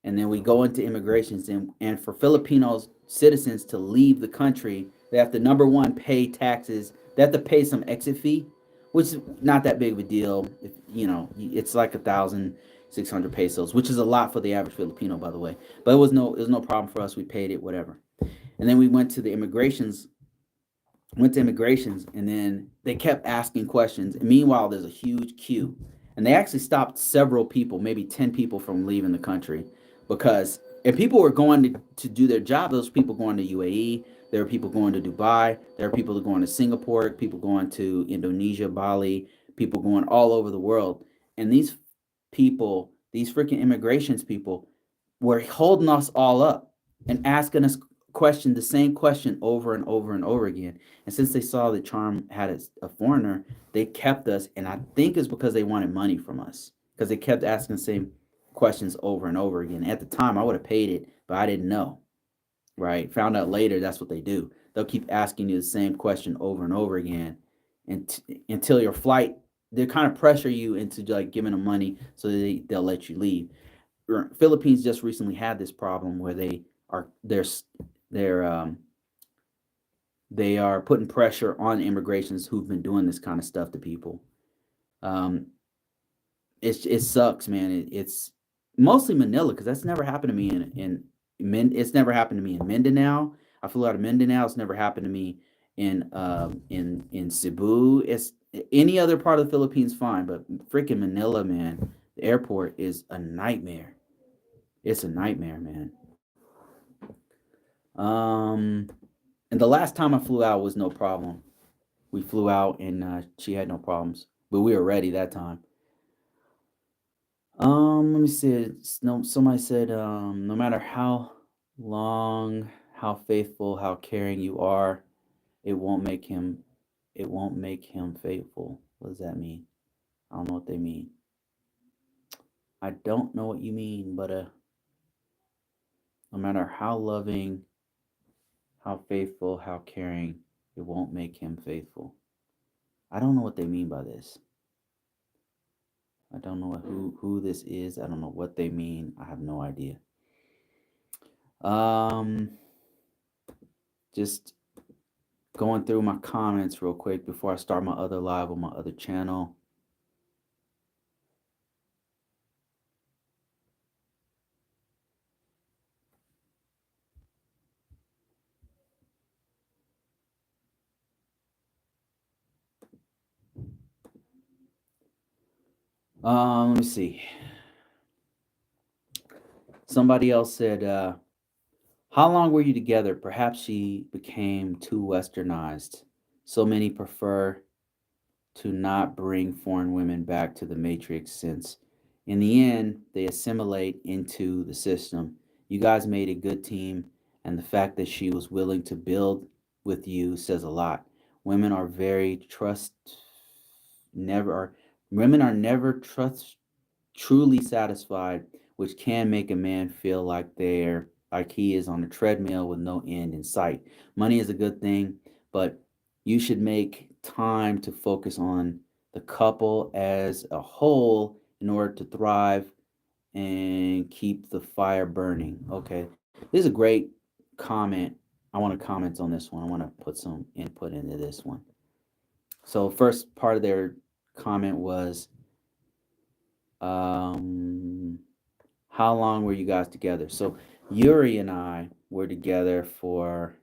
And then we go into immigrations. And for Filipinos citizens to leave the country, they have to, number one, pay taxes. They have to pay some exit fee, which is not that big of a deal. If, you know, it's like 1,600 pesos, which is a lot for the average Filipino, by the way. But it was no problem for us. We paid it, whatever. And then we went to immigrations, and then they kept asking questions. And meanwhile, there's a huge queue, and they actually stopped several people, maybe 10 people, from leaving the country because if people were going to do their job, those people going to UAE, there were people going to Dubai, there are people going to Singapore, people going to Indonesia, Bali, people going all over the world. And these people, these freaking immigrations people, were holding us all up and asking us the same question over and over and over again. And since they saw that Charm had a foreigner, they kept us. And I think it's because they wanted money from us because they kept asking the same questions over and over again. At the time, I would have paid it, but I didn't know. Right? Found out later that's what they do. They'll keep asking you the same question over and over again, and until your flight. They kind of pressure you into like giving them money so they'll let you leave. Philippines just recently had this problem where they're they are putting pressure on immigrations who've been doing this kind of stuff to people. Um, it sucks, man. It's mostly Manila because that's never happened to me it's never happened to me in Mindanao. I flew out of Mindanao. It's never happened to me in Cebu. It's any other part of the Philippines, fine, but freaking Manila, man, the airport is a nightmare. It's a nightmare, man. Um, and the last time I flew out was no problem. We flew out and she had no problems, but we were ready that time. Let me see. No, somebody said, no matter how long, how faithful, how caring you are, it won't make him, it won't make him faithful. What does that mean? I don't know what they mean. I don't know what you mean, but no matter how loving, how faithful, how caring, it won't make him faithful. I don't know what they mean by this. I don't know who this is. I don't know what they mean. I have no idea. Um, just going through my comments real quick before I start my other live on my other channel. Let me see. Somebody else said, "How long were you together? Perhaps she became too westernized. So many prefer to not bring foreign women back to the matrix since in the end they assimilate into the system. You guys made a good team, and the fact that she was willing to build with you says a lot. Women are very trust never are women are never trust truly satisfied, which can make a man feel like he is on a treadmill with no end in sight. Money is a good thing, but you should make time to focus on the couple as a whole in order to thrive and keep the fire burning." Okay. This is a great comment. I want to comment on this one. I want to put some input into this one. So, first part of their comment was, um, how long were you guys together? So Yuri and I were together for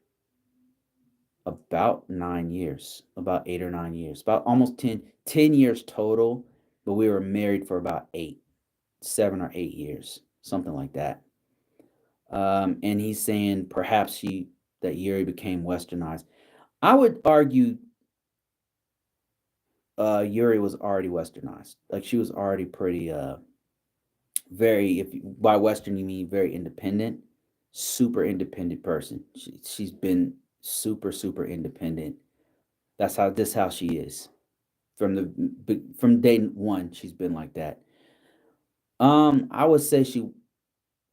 about 9 years, about 8 or 9 years, about almost 10 years total, but we were married for about 7 or 8 years, something like that. And he's saying perhaps that Yuri became westernized. I would argue Yuri was already westernized. Like she was already pretty very, if by western you mean very independent, super independent person. She's been super independent. That's how this how she is. From day one she's been like that. I would say she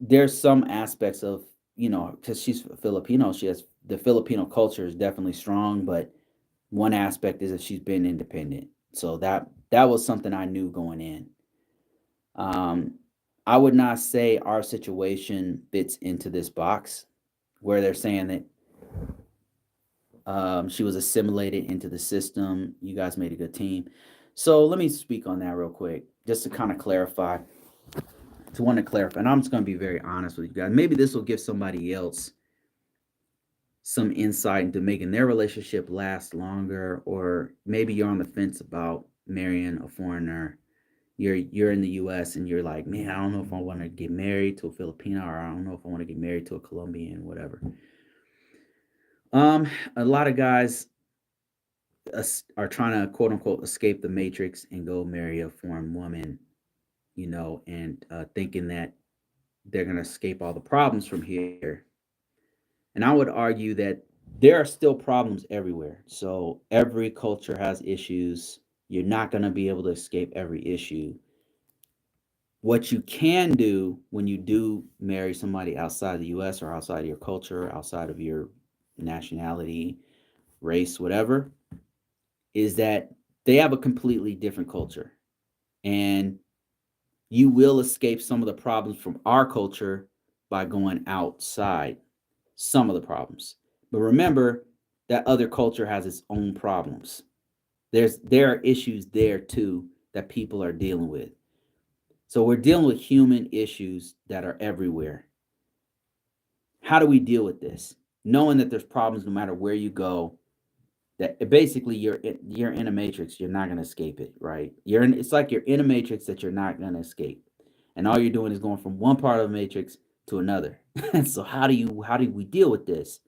there's some aspects of, because she's Filipino, she has the Filipino culture is definitely strong, but one aspect is that she's been independent. So that was something I knew going in. Um, I would not say our situation fits into this box where they're saying that she was assimilated into the system. You guys made a good team. So let me speak on that real quick, just to kind of clarify. To want to clarify, and I'm just going to be very honest with you guys. Maybe this will give somebody else some insight into making their relationship last longer, or maybe you're on the fence about marrying a foreigner. You're in the US and you're like, man, I don't know if I want to get married to a Filipino, or I don't know if I want to get married to a Colombian, whatever. Um, a lot of guys are trying to quote unquote escape the matrix and go marry a foreign woman, and thinking that they're gonna escape all the problems from here. And I would argue that there are still problems everywhere. So every culture has issues. You're not gonna be able to escape every issue. What you can do when you do marry somebody outside the US or outside of your culture, outside of your nationality, race, whatever, is that they have a completely different culture. And you will escape some of the problems from our culture by going outside some of the problems. But remember that other culture has its own problems. There are issues there too that people are dealing with. So we're dealing with human issues that are everywhere. How do we deal with this? Knowing that there's problems no matter where you go, that basically you're in a matrix, you're not going to escape it, right? It's like you're in a matrix that you're not going to escape. And all you're doing is going from one part of the matrix to another. So how do we deal with this?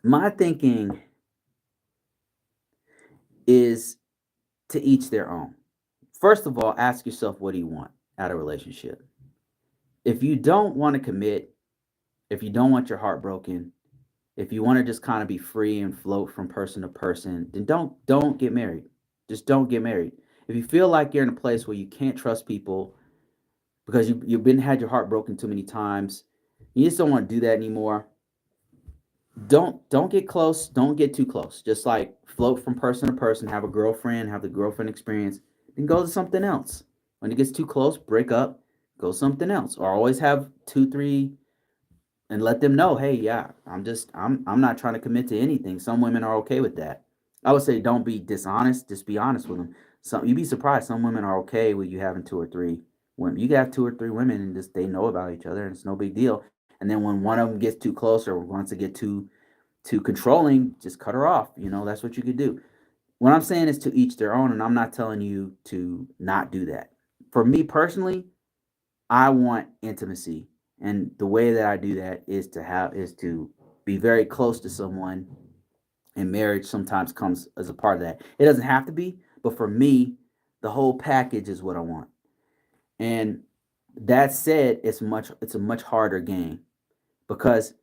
My thinking is to each their own. First of all, ask yourself, what do you want out of a relationship? If you don't want to commit, if you don't want your heart broken, if you want to just kind of be free and float from person to person, then don't get married. Just don't get married. If you feel like you're in a place where you can't trust people because you've been had your heart broken too many times, you just don't want to do that anymore. Don't get close. Don't get too close. Just like float from person to person. Have a girlfriend. Have the girlfriend experience. Then go to something else. When it gets too close, break up. Go something else. Or always have two, three, and let them know, hey, yeah, I'm not trying to commit to anything. Some women are okay with that. I would say don't be dishonest, just be honest with them. You'd be surprised, some women are okay with you having two or three women. You can have two or three women and just they know about each other and it's no big deal. And then when one of them gets too close or wants to get too controlling, just cut her off. That's what you could do. What I'm saying is to each their own, and I'm not telling you to not do that. For me personally, I want intimacy. And the way that I do that is to be very close to someone, and marriage sometimes comes as a part of that. It doesn't have to be, but for me, the whole package is what I want. And that said, it's a much harder game because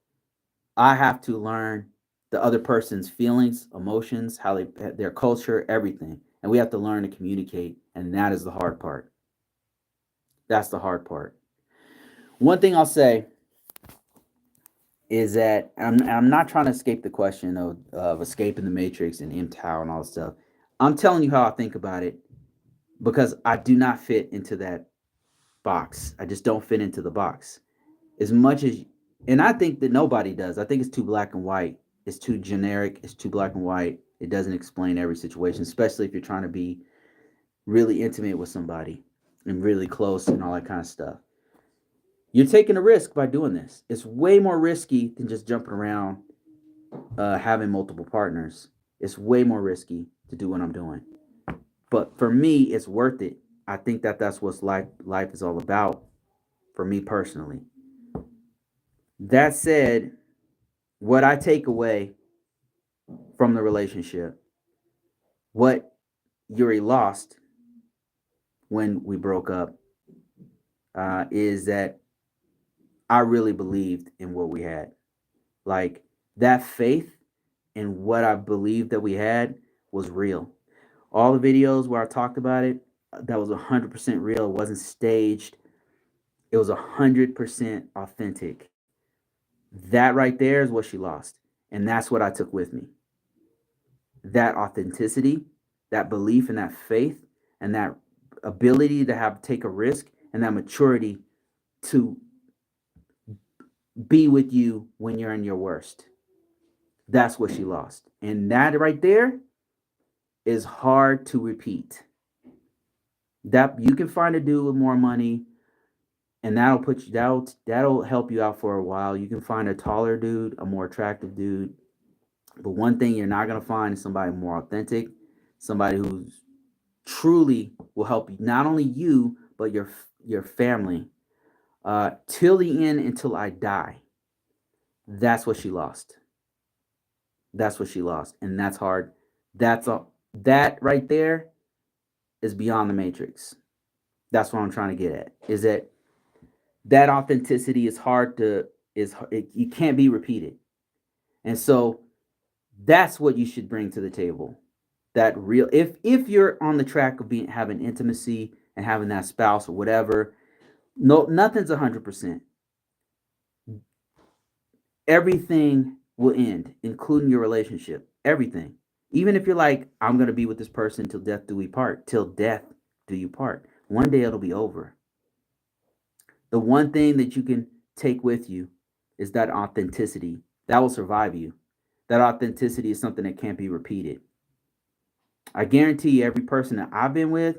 I have to learn the other person's feelings, emotions, how their culture, everything. And we have to learn to communicate, and that is the hard part. That's the hard part. One thing I'll say is that I'm not trying to escape the question of escaping the matrix and MTOW and all this stuff. I'm telling you how I think about it because I do not fit into that box. I just don't fit into the box as much as, and I think that nobody does. I think it's too black and white. It's too generic. It's too black and white. It doesn't explain every situation, especially if you're trying to be really intimate with somebody and really close and all that kind of stuff. You're taking a risk by doing this. It's way more risky than just jumping around having multiple partners. It's way more risky to do what I'm doing. But for me, it's worth it. I think that that's what life is all about for me personally. That said, what I take away from the relationship, what Yuri lost when we broke up is that I really believed in what we had. Like that faith in what I believed that we had was real. All the videos where I talked about it, that was 100% real. It wasn't staged. It was 100% authentic. That right there is what she lost. And that's what I took with me. That authenticity, that belief and that faith and that ability to have take a risk and that maturity to be with you when you're in your worst. That's what she lost. And that right there is hard to repeat. That you can find a dude with more money and that'll help you out for a while. You can find a taller dude, a more attractive dude. But one thing you're not gonna find is somebody more authentic, somebody who's truly will help you, not only you but your family, till the end, until I die. That's what she lost. That's what she lost, and that's hard. That's a that right there is beyond the matrix. That's what I'm trying to get at. Is that that authenticity is hard to you can't be repeated, and so that's what you should bring to the table. That real if you're on the track of being having intimacy and having that spouse or whatever, no nothing's 100%. Everything will end, including your relationship. Everything. Even if you're like, I'm gonna be with this person till death do we part. Till death do you part. One day it'll be over. The one thing that you can take with you is that authenticity. That will survive you. That authenticity is something that can't be repeated. I guarantee you, every person that I've been with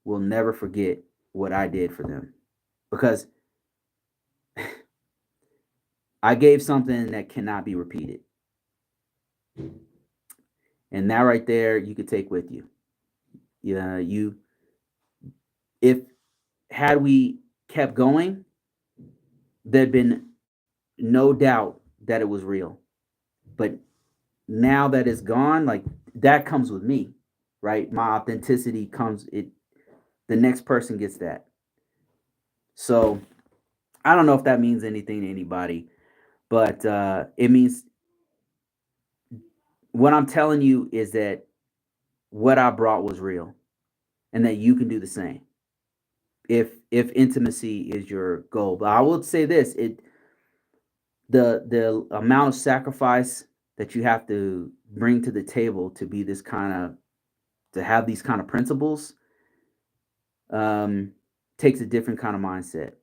will never forget what I did for them. Because I gave something that cannot be repeated. And that right there you could take with you. Yeah, you if had we kept going, there'd been no doubt that it was real. But now that it's gone, like that comes with me, right? My authenticity comes it the next person gets that. So I don't know if that means anything to anybody, but it means what I'm telling you is that what I brought was real and that you can do the same if intimacy is your goal. But I will say this, it the amount of sacrifice that you have to bring to the table to be this kind of to have these kind of principles um, takes a different kind of mindset.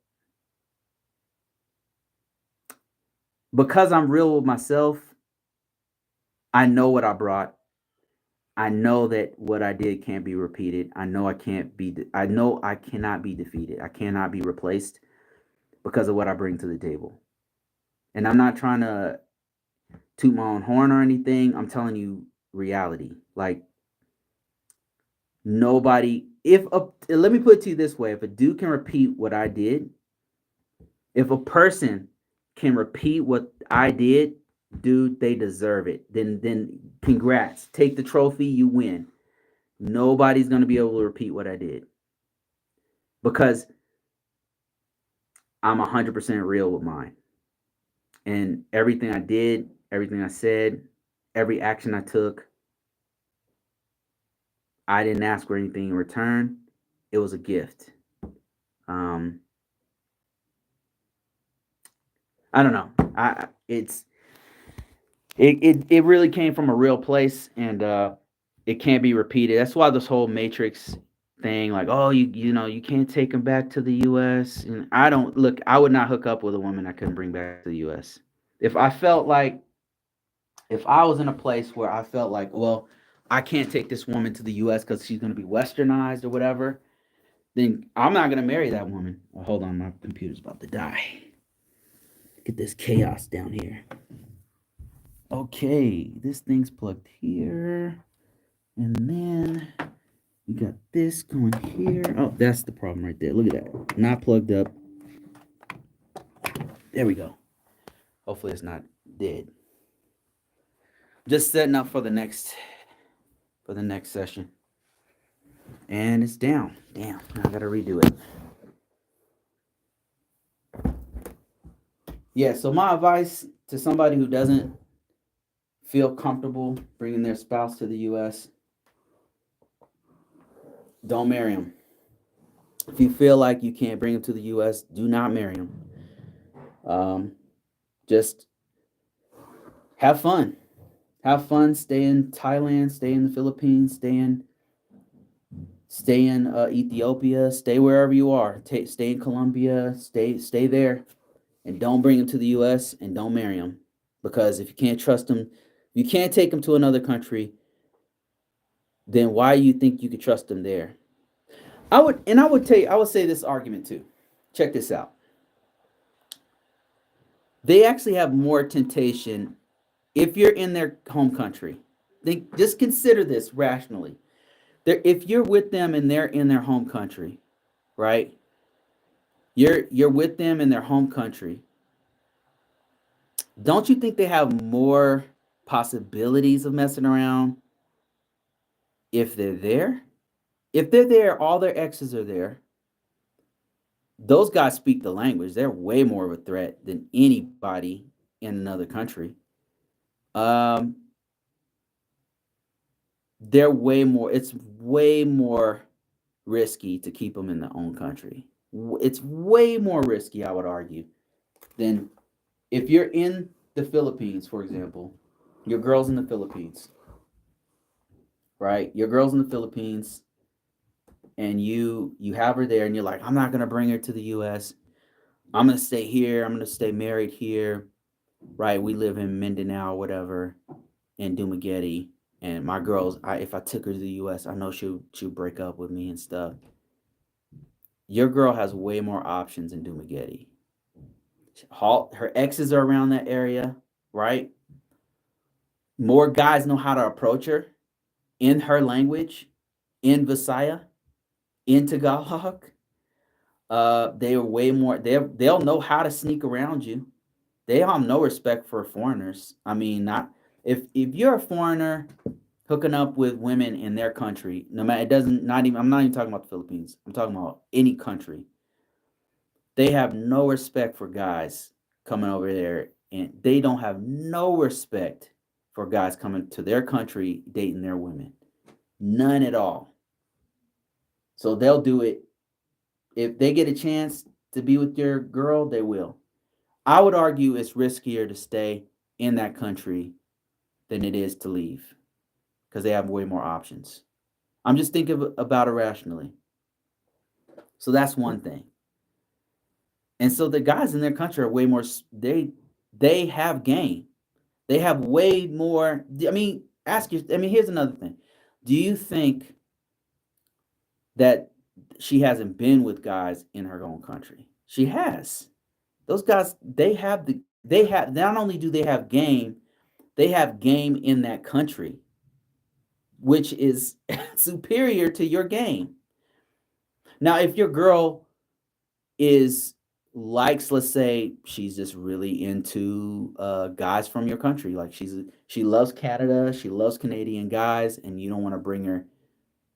Because I'm real with myself, I know what I brought. I know that what I did can't be repeated. I know I can't be. I know I cannot be defeated. I cannot be replaced because of what I bring to the table. And I'm not trying to toot my own horn or anything. I'm telling you reality. Like nobody. If a let me put it to you this way: if a dude can repeat what I did, if a person can repeat what I did, dude, they deserve it. Then congrats. Take the trophy, you win. Nobody's gonna be able to repeat what I did because I'm 100% real with mine. And everything I did, everything I said, every action I took, I didn't ask for anything in return. It was a gift. Um, I don't know. I it's it really came from a real place, and it can't be repeated. That's why this whole Matrix thing, like, oh, you know, you can't take them back to the U.S. And I don't look. I would not hook up with a woman I couldn't bring back to the U.S. If I felt like if I was in a place where I felt like, well, I can't take this woman to the U.S. because she's going to be westernized or whatever, then I'm not going to marry that woman. Oh, hold on, my computer's about to die. Get this chaos down here. Okay, this thing's plugged here. And then we got this going here. Oh, that's the problem right there. Look at that. Not plugged up. There we go. Hopefully it's not dead. Just setting up for the next session. And it's down. Damn, I gotta redo it. Yeah, so my advice to somebody who doesn't feel comfortable bringing their spouse to the U.S., don't marry them. If you feel like you can't bring them to the U.S., do not marry them. Um, just have fun. Have fun. Stay in Thailand. Stay in the Philippines. Stay in Ethiopia. Stay wherever you are. Stay in Colombia. Stay there, and don't bring them to the U.S. and don't marry them, because if you can't trust them, you can't take them to another country. Then why do you think you could trust them there? I would say this argument too. Check this out. They actually have more temptation if you're in their home country. Think, just consider this rationally. If you're with them and they're in their home country, right? You're with them in their home country. Don't you think they have more possibilities of messing around if they're there? If they're there, all their exes are there. Those guys speak the language. They're way more of a threat than anybody in another country. Um, they're way more. It's way more risky to keep them in their own country. It's way more risky, I would argue, than if you're in the Philippines, for example. Your girl's in the Philippines, right? Your girl's in the Philippines, and you have her there, and you're like, I'm not gonna bring her to the U.S. I'm gonna stay here. I'm gonna stay married here, right? We live in Mindanao, whatever, in Dumaguete, and my girl's. If I took her to the U.S., I know she'll break up with me and stuff. Your girl has way more options in Dumaguete. Her exes are around that area, right? More guys know how to approach her in her language, in Visaya, in Tagalog. They are way more. They'll know how to sneak around you. They have no respect for foreigners. I mean, not if you're a foreigner hooking up with women in their country, no matter, it doesn't, not even, I'm not even talking about the Philippines. I'm talking about any country. They have no respect for guys coming over there, and they don't have no respect for guys coming to their country dating their women. None at all. So they'll do it if they get a chance to be with your girl, they will. I would argue it's riskier to stay in that country than it is to leave, because they have way more options. I'm just thinking about it rationally. So that's one thing. And so the guys in their country are way more. They have game. They have way more. I mean, ask you. I mean, here's another thing. Do you think that she hasn't been with guys in her own country? She has. Those guys, they have. Not only do they have game, they have game in that country, which is superior to your game. Now, if your girl is likes, let's say she's just really into guys from your country, like she loves Canada, she loves Canadian guys, and you don't want to bring her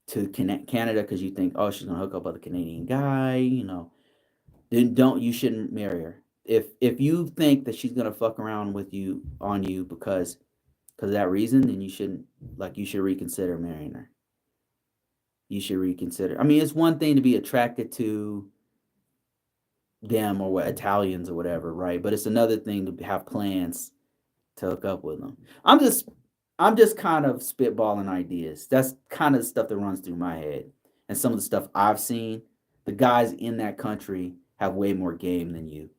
to Canada because you think, oh, she's gonna hook up with a Canadian guy, then don't you shouldn't marry her. If you think that she's gonna fuck around with you on you because of that reason, then you should reconsider marrying her. You should reconsider. I mean, it's one thing to be attracted to them or what Italians or whatever, right? But it's another thing to have plans to hook up with them. I'm just kind of spitballing ideas. That's kind of the stuff that runs through my head. And some of the stuff I've seen, the guys in that country have way more game than you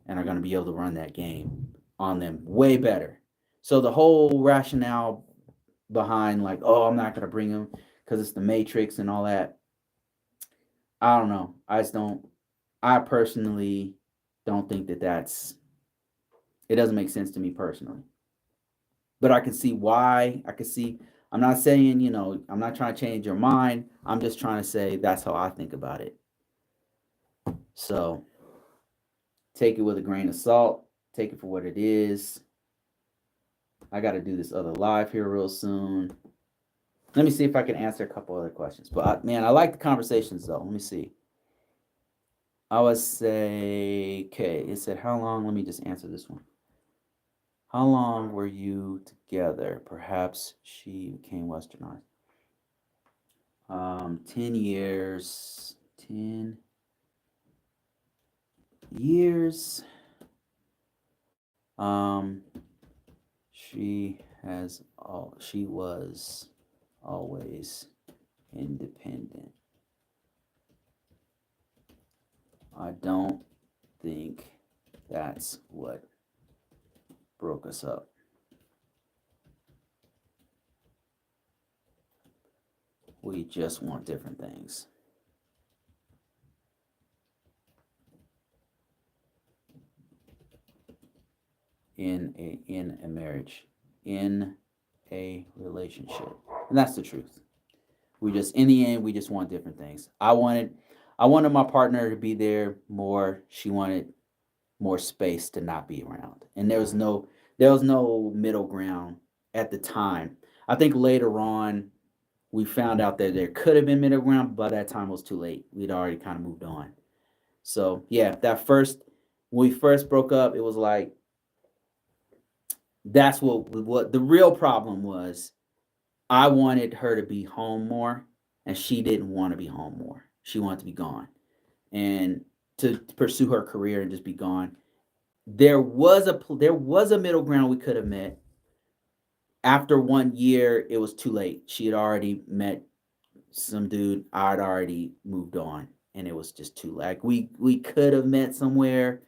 and are going to be able to run that game on them way better. So the whole rationale behind, like, oh, I'm not going to bring them because it's the Matrix and all that, I don't know. I just don't. I personally don't think that it doesn't make sense to me personally. But I can see why. I can see. I'm not saying, I'm not trying to change your mind. I'm just trying to say that's how I think about it. So take it with a grain of salt. Take it for what it is. I got to do this other live here real soon. Let me see if I can answer a couple other questions. But man, I like the conversations though. Let me see. I would say, okay, it said how long? Let me just answer this one. How long were you together? Perhaps she became westernized. 10 years. 10 years. Um, she was always independent. I don't think that's what broke us up. We just want different things in a marriage, in a relationship. And that's the truth. We just in the end we just want different things. I wanted my partner to be there more. She wanted more space to not be around. And there was no middle ground at the time. I think later on we found out that there could have been middle ground, but by that time it was too late. We'd already kind of moved on. So yeah, that first when we first broke up, it was like that's what the real problem was. I wanted her to be home more, and she didn't want to be home more. She wanted to be gone and to pursue her career and just be gone. There was a middle ground we could have met. After 1 year, it was too late. She had already met some dude. I'd already moved on, and it was just too like we could have met somewhere.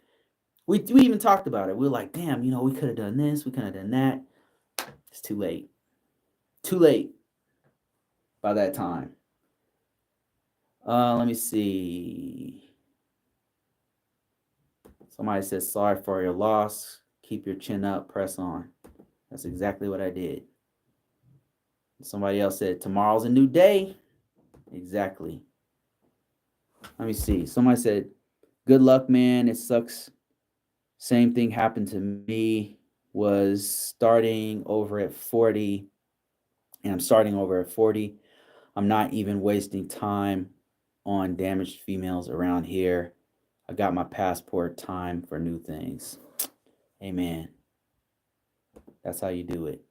We even talked about it. We were like, damn, we could have done this. We could have done that. It's too late. Too late by that time. Let me see. Somebody says sorry for your loss. Keep your chin up. Press on. That's exactly what I did. Somebody else said tomorrow's a new day. Exactly. Let me see. Somebody said, good luck, man. It sucks. Same thing happened to me. Was starting over at 40, and I'm starting over at 40. I'm not even wasting time on damaged females around here. I got my passport. Time for new things. Amen. That's how you do it.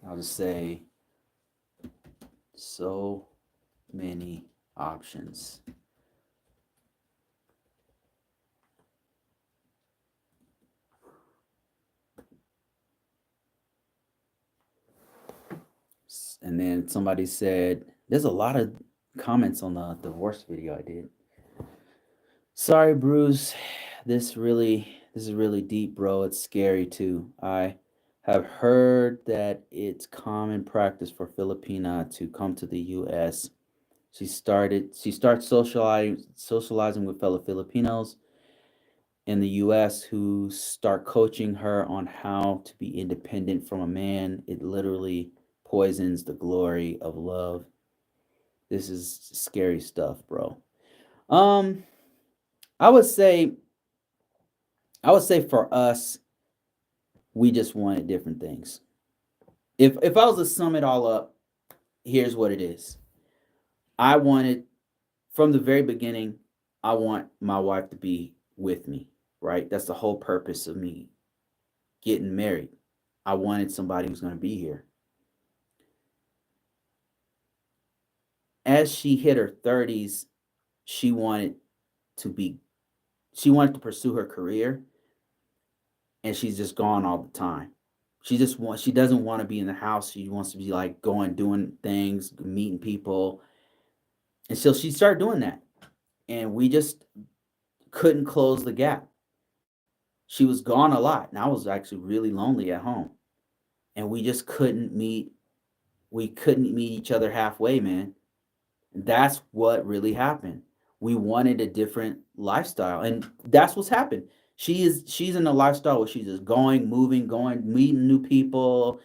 I'll just say so many options. And then somebody said, there's a lot of comments on the divorce video I did. Sorry, Bruce. This is really deep, bro. It's scary too. I have heard that it's common practice for Filipina to come to the US. She starts socializing with fellow Filipinos in the US who start coaching her on how to be independent from a man. It literally poisons the glory of love. This is scary stuff, bro. Um, I would say for us, we just wanted different things. If I was to sum it all up, here's what it is. I wanted from the very beginning, I want my wife to be with me, right? That's the whole purpose of me getting married. I wanted somebody who's going to be here. As she hit her 30s, she wanted to be she wanted to pursue her career, and she's just gone all the time. She doesn't want to be in the house. She wants to be like going doing things, meeting people. And so she started doing that. And we just couldn't close the gap. She was gone a lot, and I was actually really lonely at home. And we couldn't meet each other halfway, man. That's what really happened. We wanted a different lifestyle, and that's what's happened. She's in a lifestyle where she's just going, moving, going, meeting new people,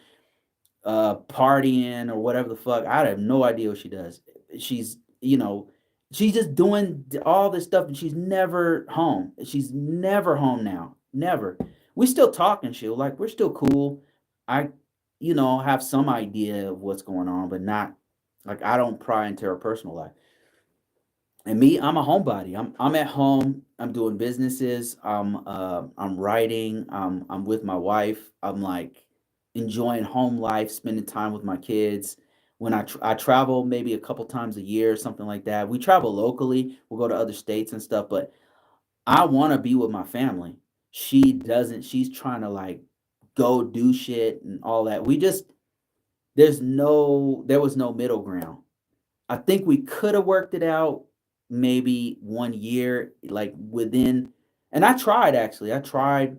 partying or whatever the fuck. I have no idea what she does. She's you know she's just doing all this stuff, and she's never home. She's never home now. Never. We still talk and shit. Like we're still cool. I have some idea of what's going on, but not like I don't pry into her personal life. And me, I'm a homebody. I'm at home. I'm doing businesses. I'm writing. I'm with my wife. I'm like enjoying home life, spending time with my kids. When I travel maybe a couple times a year, something like that. We travel locally. We'll go to other states and stuff, but I want to be with my family. She doesn't. She's trying to like go do shit and all that. There was no middle ground. I think we could have worked it out maybe 1 year, like within. And I tried actually. I tried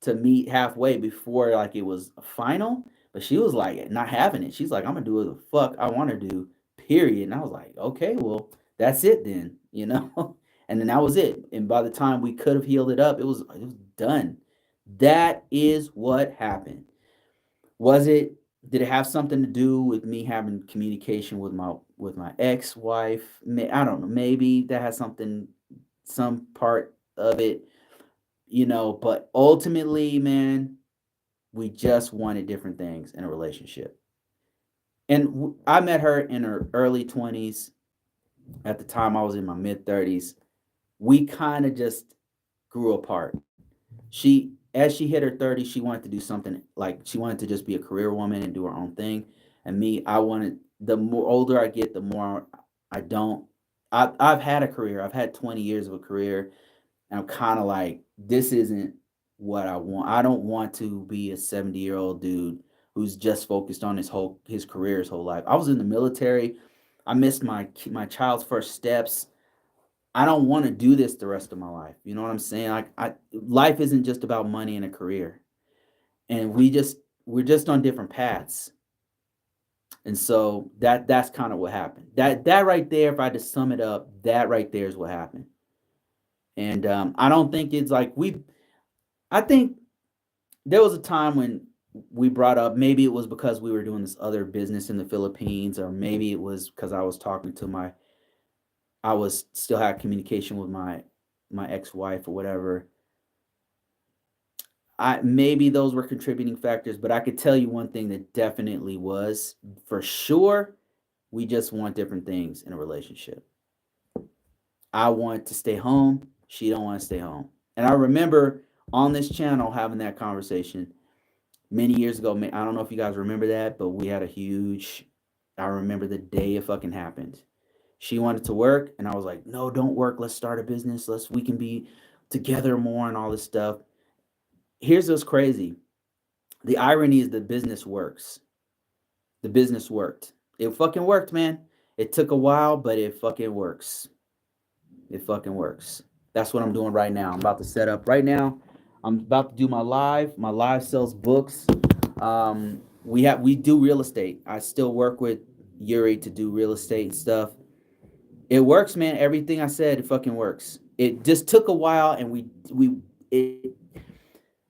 to meet halfway before like it was final, but she was like not having it. She's like, I'm gonna do what the fuck I want to do, period. And I was like, okay, well, that's it then. And then that was it. And by the time we could have healed it up, it was done. That is what happened. Was it did it have something to do with me having communication with my ex-wife? I don't know. Maybe that has some part of it, but ultimately, man, we just wanted different things in a relationship. And I met her in her early 20s. At the time I was in my mid 30s. We kind of just grew apart. She as she hit her 30s, she wanted to do something, like she wanted to just be a career woman and do her own thing. And me, I wanted the more older I get, the more I don't I've had a career. I've had 20 years of a career, and I'm kind of like, this isn't what I want. I don't want to be a 70-year-old dude who's just focused on his career his whole life. I was in the military. I missed my child's first steps. I don't want to do this the rest of my life. You know what I'm saying? Like life isn't just about money and a career. And we're just on different paths. And so that's kind of what happened. That right there, if I had to sum it up, that right there is what happened. And I don't think it's like I think there was a time when we brought up, maybe it was because we were doing this other business in the Philippines, or maybe it was because I was still had communication with my ex-wife or whatever. I Maybe those were contributing factors, but I could tell you one thing that definitely was for sure. We just want different things in a relationship. I want to stay home. She don't want to stay home. And I remember on this channel having that conversation many years ago. I don't know if you guys remember that, but we had a huge. I remember the day it fucking happened. She wanted to work, and I was like, "No, don't work. Let's start a business. We can be together more and all this stuff." Here's what's crazy. The irony is the business works. The business worked. It fucking worked, man. It took a while, but it fucking works. It fucking works. That's what I'm doing right now. I'm about to set up right now. I'm about to do my live. My live sells books. We do real estate. I still work with Yuri to do real estate stuff. It works, man. Everything I said, it fucking works. It just took a while, and we it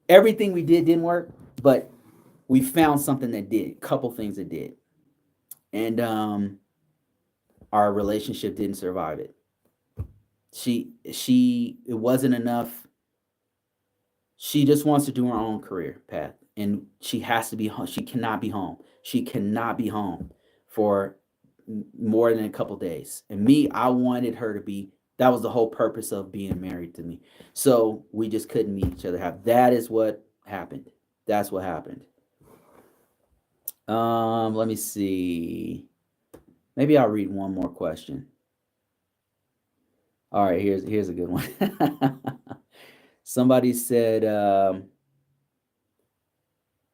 everything we did didn't work, but we found something that did. Couple things that did, and our relationship didn't survive it. It wasn't enough. She just wants to do her own career path, and she has to be home. She cannot be home. She cannot be home for more than a couple days. And me, I wanted her to be. That was the whole purpose of being married to me. So we just couldn't meet each other half. That is what happened. That's what happened. Let me see. Maybe I'll read one more question. All right, here's a good one. Somebody said,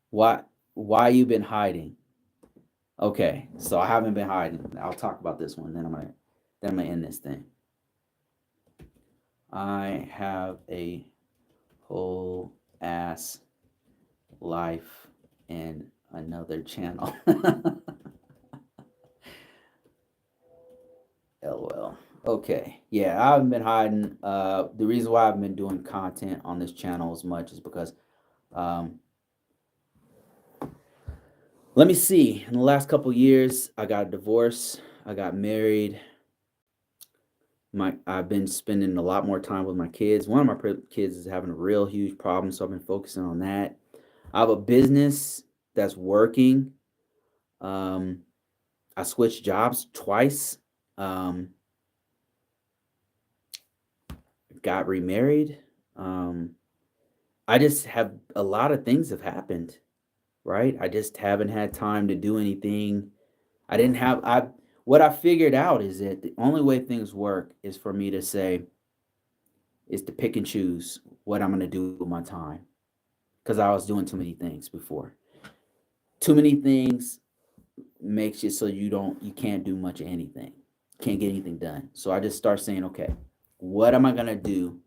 "Why you been hiding?" Okay, so I haven't been hiding. I'll talk about this one. Then I'm gonna end this thing. I have a whole ass life in another channel. LOL. Okay. Yeah, I haven't been hiding. The reason why I've been doing content on this channel as much is because, um, let me see. In the last couple years, I got a divorce. I got married. I've been spending a lot more time with my kids. One of my kids is having a real huge problem, so I've been focusing on that. I have a business that's working. Um, I switched jobs twice. Um, got remarried. Um, I just have a lot of things have happened, right? I just haven't had time to do anything. I didn't have I what I figured out is that the only way things work is for me to say is to pick and choose what I'm going to do with my time because I was doing too many things before. Too many things makes it so you can't do much of anything. Can't get anything done. So I just start saying, okay, what am I going to do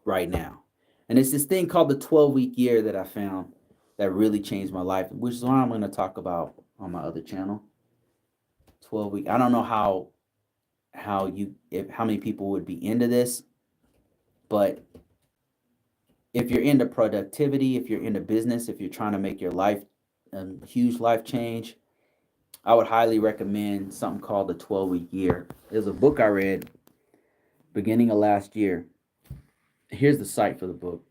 right now? And it's this thing called the 12-week year that I found that really changed my life, which is what I'm going to talk about on my other channel. 12 week. I don't know how many people would be into this, but if you're into productivity, if you're into business, if you're trying to make your life a huge life change, I would highly recommend something called the 12-week year. There's a book I read beginning of last year. Here's the site for the book.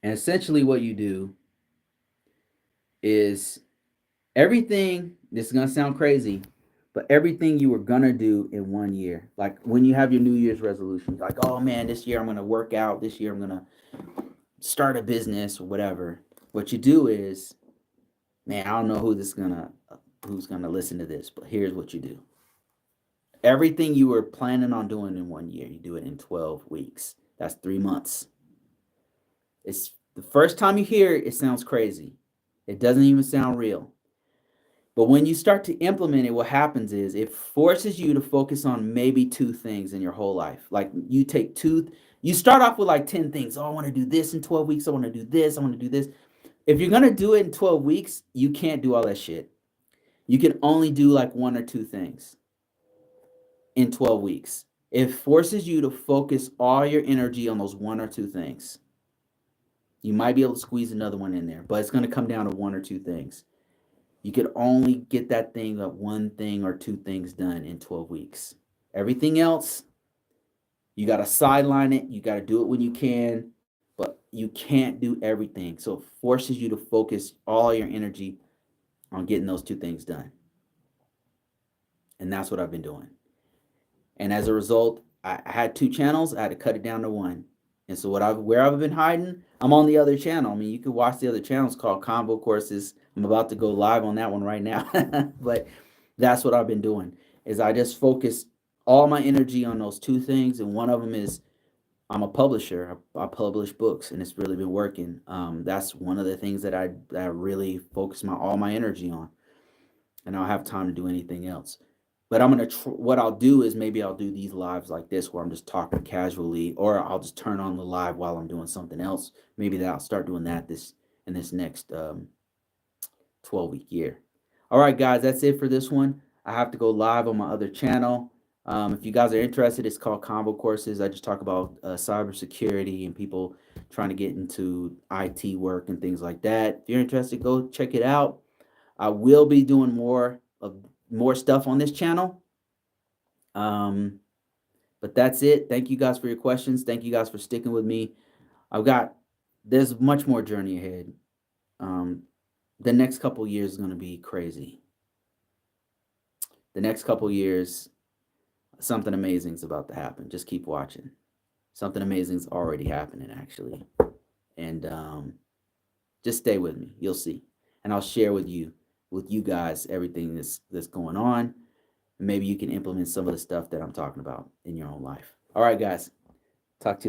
And essentially what you do is everything, this is going to sound crazy, but everything you were going to do in 1 year, like when you have your New Year's resolution, like, oh man, this year I'm going to work out, this year I'm going to start a business or whatever. What you do is, man, I don't know who's gonna listen to this, but here's what you do. Everything you were planning on doing in 1 year, you do it in 12 weeks. That's 3 months. It's the first time you hear it, it sounds crazy. It doesn't even sound real. But when you start to implement it, what happens is it forces you to focus on maybe two things in your whole life. Like you start off with like 10 things. Oh, I want to do this in 12 weeks. I want to do this. I want to do this. If you're going to do it in 12 weeks, you can't do all that shit. You can only do like one or two things in 12 weeks. It forces you to focus all your energy on those one or two things. You might be able to squeeze another one in there, but it's going to come down to one or two things. You could only get that thing of one thing or two things done in 12 weeks. Everything else, you got to sideline it. You got to do it when you can, but you can't do everything. So it forces you to focus all your energy on getting those two things done. And that's what I've been doing. And as a result, I had two channels. I had to cut it down to one. And so where I've been hiding, I'm on the other channel. I mean, you can watch the other channels called Combo Courses. I'm about to go live on that one right now. But that's what I've been doing is I just focus all my energy on those two things. And one of them is I'm a publisher. I publish books, and it's really been working. That's one of the things that I really focus all my energy on, and I don't have time to do anything else. But what I'll do is maybe I'll do these lives like this where I'm just talking casually, or I'll just turn on the live while I'm doing something else. Maybe that I'll start doing that this next 12-week year. All right, guys, that's it for this one. I have to go live on my other channel. If you guys are interested, it's called Combo Courses. I just talk about cybersecurity and people trying to get into IT work and things like that. If you're interested, go check it out. I will be doing more stuff on this channel. Um, but that's it. Thank you guys for your questions. Thank you guys for sticking with me. There's much more journey ahead. The next couple years is going to be crazy. The next couple years, something amazing is about to happen. Just keep watching. Something amazing is already happening, actually. And just stay with me. You'll see. And I'll share with you guys everything that's going on. And maybe you can implement some of the stuff that I'm talking about in your own life. All right, guys. Talk to you later.